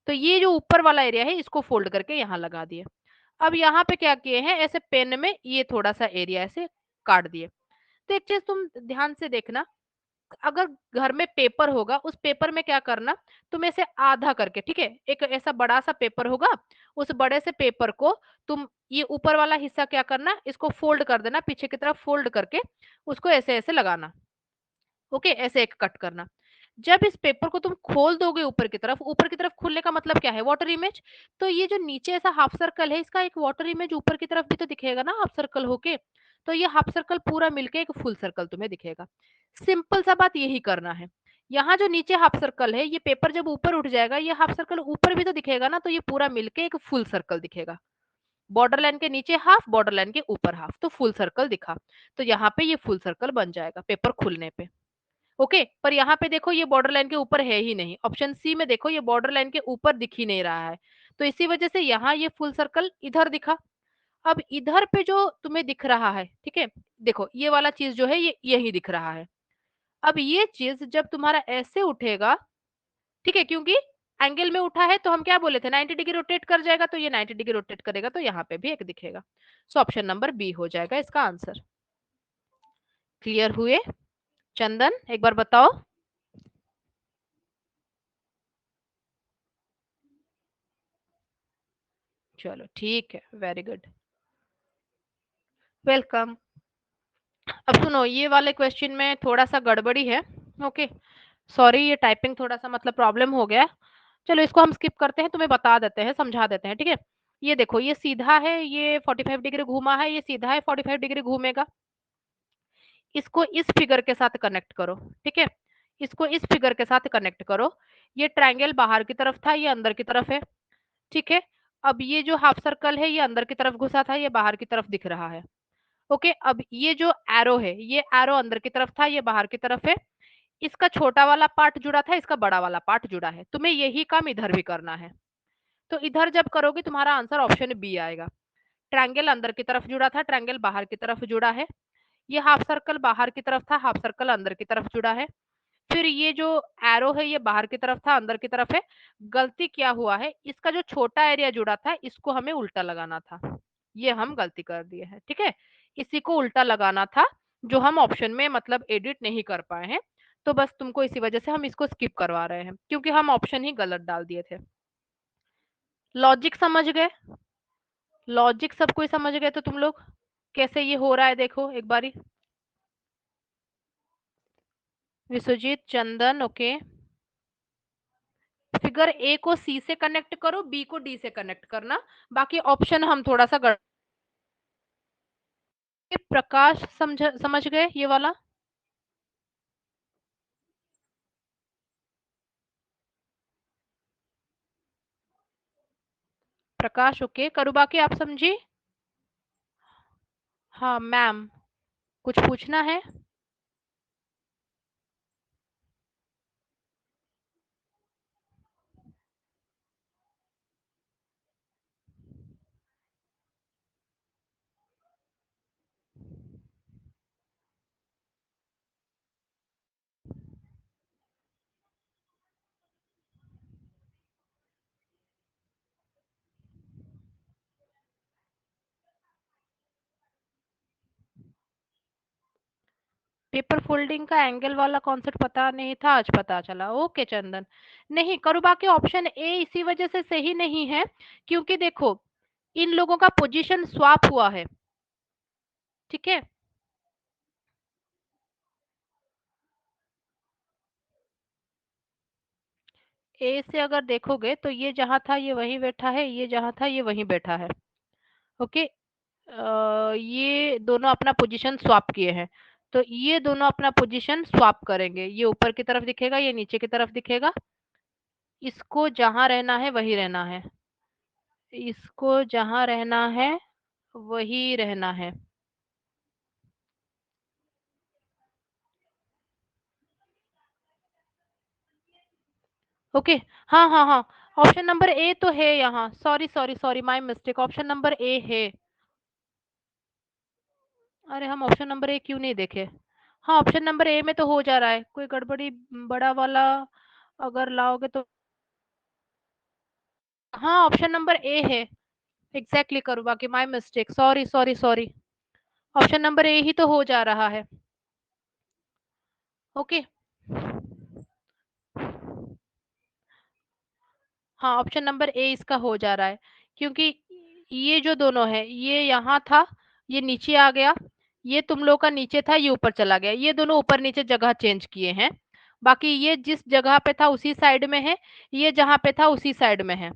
तो ये जो ऊपर वाला एरिया है इसको फोल्ड करके यहाँ लगा दिए। अब यहाँ पे क्या किए हैं, ऐसे पेन में ये थोड़ा सा एरिया ऐसे काट दिए। तो एक चीज तुम ध्यान से देखना, अगर घर में पेपर होगा उस पेपर में क्या करना, तुम ऐसे आधा करके, ठीक है, एक ऐसा बड़ा सा पेपर होगा, उस बड़े से पेपर को तुम ये ऊपर वाला हिस्सा क्या करना, इसको फोल्ड कर देना पीछे की तरफ, फोल्ड करके उसको ऐसे ऐसे लगाना, ओके, ऐसे एक कट करना। जब इस पेपर को तुम खोल दोगे ऊपर की तरफ, ऊपर की तरफ खुलने का मतलब क्या है, वाटर इमेज। तो ये जो नीचे ऐसा हाफ सर्कल है इसका एक वाटर इमेज ऊपर की तरफ भी तो दिखेगा ना हाफ सर्कल होके। तो ये हाफ सर्कल पूरा मिलके एक फुल सर्कल तुम्हें दिखेगा। सिंपल सा बात यही करना है। यहाँ जो नीचे हाफ सर्कल है ये पेपर जब ऊपर उठ जाएगा ये हाफ सर्कल ऊपर भी तो दिखेगा ना, तो ये पूरा मिलके एक फुल सर्कल दिखेगा। बॉर्डर लाइन के नीचे हाफ, बॉर्डर लाइन के ऊपर हाफ, तो फुल सर्कल दिखा। तो यहाँ पे ये फुल सर्कल बन जाएगा पेपर खुलने पे, ओके। पर यहाँ पे देखो ये बॉर्डर लाइन के ऊपर है ही नहीं, ऑप्शन सी में देखो ये बॉर्डर लाइन के ऊपर दिख ही नहीं रहा है। तो इसी वजह से यहाँ ये फुल सर्कल इधर दिखा। अब इधर पे जो तुम्हें दिख रहा है, ठीक है, देखो ये वाला चीज जो है ये यही दिख रहा है। अब ये चीज जब तुम्हारा ऐसे उठेगा, ठीक है, क्योंकि एंगल में उठा है तो हम क्या बोले थे 90 डिग्री रोटेट कर जाएगा, तो ये 90 डिग्री रोटेट करेगा तो यहाँ पे भी एक दिखेगा। सो ऑप्शन नंबर बी हो जाएगा इसका आंसर। क्लियर हुए? चंदन एक बार बताओ। चलो ठीक है, वेरी गुड, वेलकम। अब सुनो ये वाले क्वेश्चन में थोड़ा सा गड़बड़ी है, ओके, सॉरी, ये टाइपिंग थोड़ा सा मतलब प्रॉब्लम हो गया। चलो इसको हम स्किप करते हैं, तुम्हें बता देते हैं, समझा देते हैं, ठीक है। ये देखो ये सीधा है, ये 45 डिग्री घूमा है, ये सीधा है 45 डिग्री घूमेगा। इसको इस फिगर के साथ कनेक्ट करो, ठीक है, इसको इस फिगर के साथ कनेक्ट करो। ये ट्रायंगल बाहर की तरफ था, ये अंदर की तरफ है, ठीक है। अब ये जो हाफ सर्कल है ये अंदर की तरफ घुसा था, ये बाहर की तरफ दिख रहा है, ओके। अब ये जो एरो है ये एरो अंदर की तरफ था, ये बाहर की तरफ है। इसका छोटा वाला पार्ट जुड़ा था, इसका बड़ा वाला पार्ट जुड़ा है, तुम्हें यही काम इधर भी करना है। तो इधर जब करोगे तुम्हारा आंसर ऑप्शन बी आएगा। ट्रायंगल अंदर की तरफ जुड़ा था, ट्रायंगल बाहर की तरफ जुड़ा है। ये हाफ सर्कल बाहर की तरफ था, हाफ सर्कल अंदर की तरफ जुड़ा है। फिर ये जो एरो है ये बाहर की तरफ था, अंदर की तरफ है। गलती क्या हुआ है, इसका जो छोटा एरिया जुड़ा था इसको हमें उल्टा लगाना था, ये हम गलती कर दिए हैं, ठीक है। इसी को उल्टा लगाना था, जो हम ऑप्शन में मतलब एडिट नहीं कर पाए हैं। तो बस तुमको इसी वजह से हम इसको स्किप करवा रहे हैं, क्योंकि हम ऑप्शन ही गलत डाल दिए थे। लॉजिक समझ गए? लॉजिक सब कोई समझ गए तो तुम लोग कैसे ये हो रहा है देखो एक बारी। विश्वजीत, चंदन, ओके। फिगर ए को सी से कनेक्ट करो, बी को डी से कनेक्ट करना, बाकी ऑप्शन हम थोड़ा सा प्रकाश समझ गए ये वाला? प्रकाश ओके, करूँ बाकी आप समझी? हाँ मैम, कुछ पूछना है? पेपर फोल्डिंग का एंगल वाला कॉन्सेप्ट पता नहीं था, आज पता चला, ओके चंदन। नहीं करूँ बाकी ऑप्शन ए इसी वजह से सही नहीं है, क्योंकि देखो इन लोगों का पोजीशन स्वैप हुआ है, ठीक है। ए से अगर देखोगे तो ये जहाँ था ये वहीं बैठा है, ये जहाँ था ये वहीं बैठा है। ओके, ये दोनों अपना पोजीशन स्वैप किए हैं, तो ये दोनों अपना पोजीशन स्वैप करेंगे। ये ऊपर की तरफ दिखेगा, ये नीचे की तरफ दिखेगा। इसको जहाँ रहना है वही रहना है, इसको जहाँ रहना है वही रहना है। ओके, हाँ हाँ हाँ, ऑप्शन नंबर ए तो है यहाँ। Sorry sorry sorry, my mistake, option number ए है। अरे हम ऑप्शन नंबर ए क्यों नहीं देखे? हाँ, ऑप्शन नंबर ए में तो हो जा रहा है, कोई गड़बड़ी बड़ा वाला अगर लाओगे तो। हाँ, ऑप्शन नंबर ए है। Exactly Karubaki, my mistake, sorry sorry sorry. Option number A ही तो हो जा रहा है। ओके, हाँ, ऑप्शन नंबर ए इसका हो जा रहा है, क्योंकि ये जो दोनों है, ये यहाँ था, ये नीचे आ गया, ये तुम लोग का नीचे था, ये ऊपर चला गया, ये दोनों ऊपर नीचे जगह चेंज किए हैं। बाकी ये जिस जगह पे था उसी साइड में है, ये जहाँ पे था उसी साइड में है।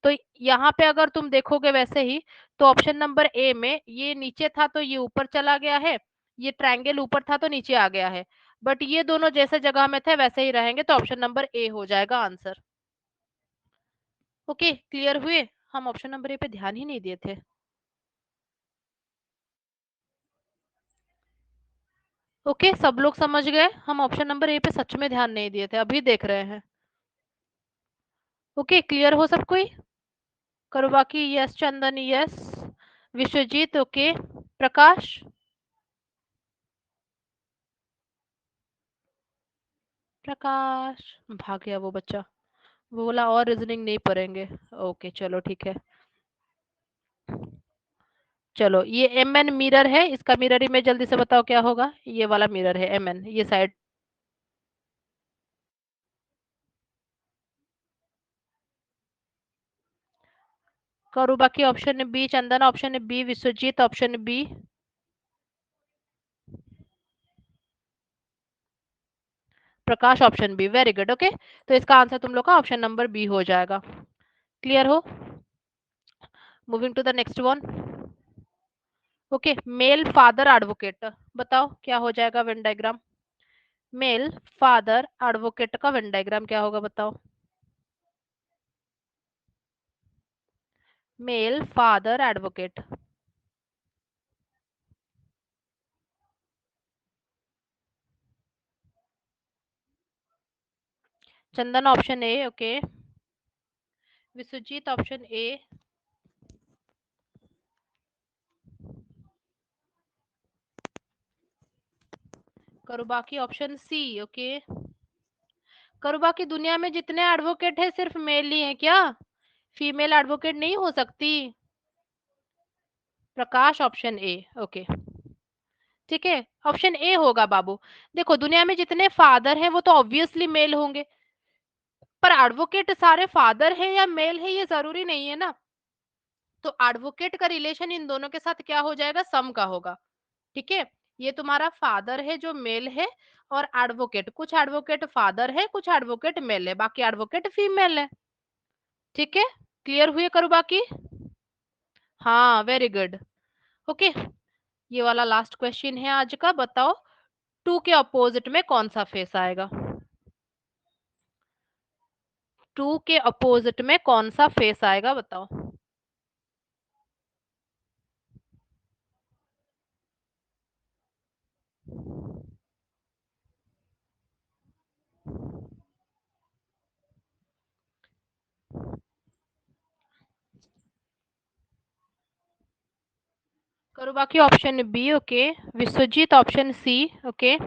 तो यहाँ पे अगर तुम देखोगे वैसे ही, तो ऑप्शन नंबर ए में ये नीचे था तो ये ऊपर चला गया है, ये ट्रायंगल ऊपर था तो नीचे आ गया है। बट ये दोनों जैसे जगह में थे वैसे ही रहेंगे, तो ऑप्शन नंबर ए हो जाएगा आंसर। ओके, क्लियर हुए? हम ऑप्शन नंबर ए पे ध्यान ही नहीं दिए थे। ओके, सब लोग समझ गए? हम ऑप्शन नंबर ए पे सच में ध्यान नहीं दिए थे, अभी देख रहे हैं। ओके, क्लियर हो सब कोई? करो बाकी, यस चंदन, यस विश्वजीत, ओके, प्रकाश, प्रकाश भाग गया वो बच्चा, वो बोला और रीजनिंग नहीं पढ़ेंगे। ओके चलो ठीक है। चलो, ये एम एन मिरर है, इसका मिरर इमेज जल्दी से बताओ क्या होगा? ये वाला मिरर है एम एन, ये साइड। करो बाकी, option B Chandan, option B Vishwajeet, option B Prakash, option B, very good. Okay, तो इसका आंसर तुम लोग का ऑप्शन नंबर बी हो जाएगा। क्लियर हो? Moving to the next one. Okay, male father advocate, बताओ क्या हो जाएगा Venn diagram? Male father advocate का वेन डायग्राम क्या होगा बताओ? Male father advocate, Chandan option A, okay, Vishwajeet option A, करो बाकी ऑप्शन सी, ओके, करो बाकी। दुनिया में जितने एडवोकेट है सिर्फ मेल ही है क्या? फीमेल एडवोकेट नहीं हो सकती? प्रकाश ऑप्शन ए, ओके, ठीक है, ऑप्शन ए होगा बाबू। देखो, दुनिया में जितने फादर हैं वो तो ऑब्वियसली मेल होंगे, पर एडवोकेट सारे फादर है या मेल है ये जरूरी नहीं है ना। तो एडवोकेट का रिलेशन इन दोनों के साथ क्या हो जाएगा? सम का होगा। ठीक है, ये तुम्हारा फादर है जो मेल है, और एडवोकेट, कुछ एडवोकेट फादर है, कुछ एडवोकेट मेल है, बाकी एडवोकेट फीमेल है। ठीक है, क्लियर हुए? करो बाकी। हाँ, वेरी गुड। ओके, ये वाला लास्ट क्वेश्चन है आज का, बताओ टू के अपोजिट में कौन सा फेस आएगा? टू के अपोजिट में कौन सा फेस आएगा बताओ? करो बाकी, option B, okay, Vishwajeet option C, okay,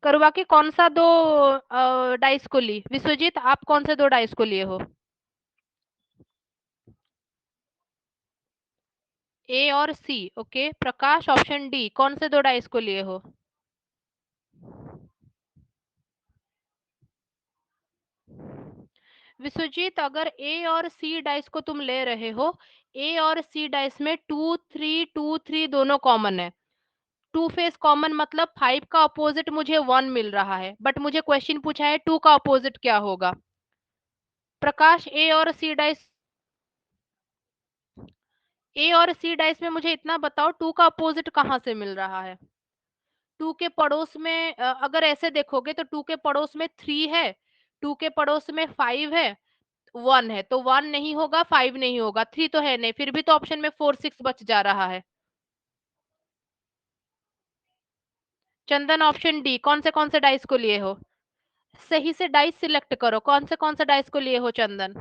करो बाकी। कौन सा दो डाइस को ली? विश्वजीत आप कौन से दो डाइस को लिए हो? ए और सी, ओके, प्रकाश ऑप्शन डी, कौन से दो डाइस को लिए हो? विश्वजीत, अगर ए और सी डाइस को तुम ले रहे हो, ए और सी डाइस में टू थ्री दोनों कॉमन है। टू फेस कॉमन मतलब फाइव का अपोजिट मुझे वन मिल रहा है, बट मुझे क्वेश्चन पूछा है टू का अपोजिट क्या होगा। प्रकाश ए और सी डाइस में मुझे इतना बताओ 2 का अपोजिट कहाँ से मिल रहा है? 2 के पड़ोस में अगर ऐसे देखोगे तो 2 के पड़ोस में 3 है, 2 के पड़ोस में 5 है, 1 है, तो 1 नहीं होगा, 5 नहीं होगा, 3 तो है नहीं, फिर भी तो ऑप्शन में 4, 6 बच जा रहा है। चंदन ऑप्शन डी, कौन से डाइस को लिए हो? सही से डाइस सिलेक्ट करो, कौन से डाइस को लिए हो चंदन?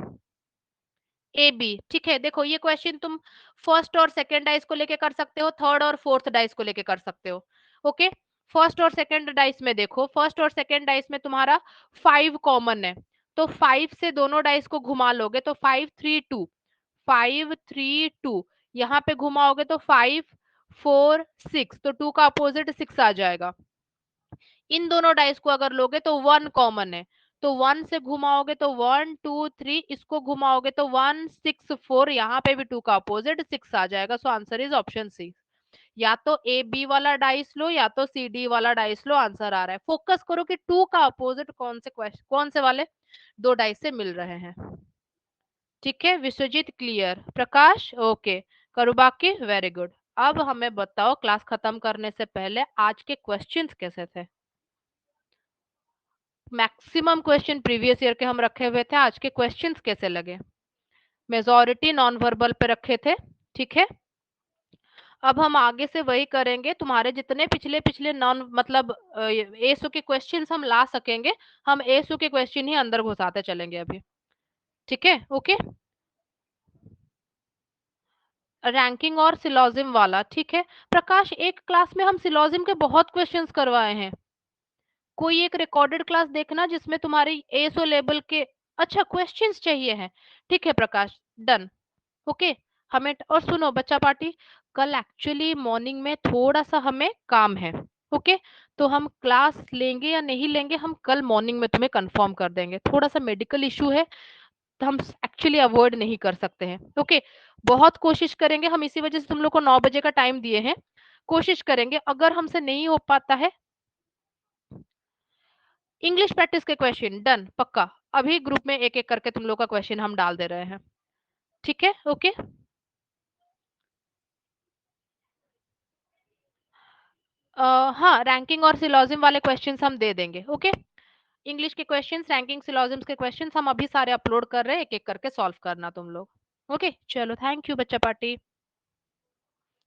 ए बी, ठीक है। देखो ये क्वेश्चन तुम फर्स्ट और सेकंड डाइस को लेके कर सकते हो, थर्ड और फोर्थ डाइस को लेके कर सकते हो। ओके, फर्स्ट और सेकंड डाइस में देखो, फर्स्ट और सेकंड डाइस में तुम्हारा 5 कॉमन है, तो 5 से दोनों डाइस को घुमा लोगे तो 5 3 2, 5 3 2, यहाँ पे घुमाओगे तो 5 4 6, तो 2 का अपोजिट 6 आ जाएगा। इन दोनों डाइस को अगर लोगे तो 1 कॉमन है, तो 1 से घुमाओगे तो 1 2 3, इसको घुमाओगे तो 1 6 4, यहाँ पे भी 2 का अपोजिट 6 आ जाएगा। So answer is option C. या तो ए बी वाला डाइस लो या तो सी डी वाला डाइस लो, आंसर आ रहा है। फोकस करो कि 2 का अपोजिट कौन से वाले दो डाइस से मिल रहे हैं। ठीक है विश्वजीत, क्लियर। प्रकाश ओके, करो बाकी, वेरी गुड। अब हमें बताओ क्लास खत्म करने से पहले आज के क्वेश्चंस कैसे थे? मैक्सिमम क्वेश्चन प्रीवियस ईयर के हम रखे हुए थे, आज के क्वेश्चंस कैसे लगे? मेजॉरिटी नॉन वर्बल पे रखे थे, ठीक है। अब हम आगे से वही करेंगे, तुम्हारे जितने पिछले पिछले नॉन मतलब एसओ के क्वेश्चंस हम ला सकेंगे, हम एसओ के क्वेश्चन ही अंदर घुसाते चलेंगे अभी, ठीक है। ओके, रैंकिंग और सिलोजिम वाला, ठीक है। प्रकाश एक क्लास में हम सिलोजिम के बहुत क्वेश्चंस करवाए हैं, कोई एक रिकॉर्डेड क्लास देखना जिसमें तुम्हारी एसओ लेवल के अच्छा क्वेश्चंस चाहिए हैं। ठीक है प्रकाश, डन। ओके, हमें और सुनो बच्चा पार्टी, कल एक्चुअली मॉर्निंग में थोड़ा सा हमें काम है। ओके, तो हम क्लास लेंगे या नहीं लेंगे हम कल मॉर्निंग में तुम्हें कंफर्म कर देंगे, थोड़ा सा मेडिकल इशू है तो हम एक्चुअली अवॉइड नहीं कर सकते हैं। ओके, बहुत कोशिश करेंगे, हम इसी वजह से तुम लोग को 9 बजे का टाइम दिए हैं, कोशिश करेंगे। अगर हमसे नहीं हो पाता है, इंग्लिश प्रैक्टिस के क्वेश्चन डन पक्का, अभी ग्रुप में एक एक करके तुम लोग का क्वेश्चन हम डाल दे रहे हैं, ठीक है। ओके, हाँ रैंकिंग और सिलोजिम वाले क्वेश्चंस हम दे देंगे। ओके, इंग्लिश के क्वेश्चंस, रैंकिंग सिलोजिम्स के क्वेश्चंस हम अभी सारे अपलोड कर रहे हैं, एक एक करके सॉल्व करना तुम लोग। ओके चलो, थैंक यू बच्चा पार्टी।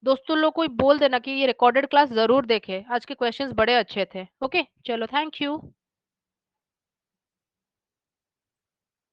दोस्तों लोग को बोल देना कि ये रिकॉर्डेड क्लास जरूर देखे, आज के क्वेश्चंस बड़े अच्छे थे। ओके चलो, थैंक यू।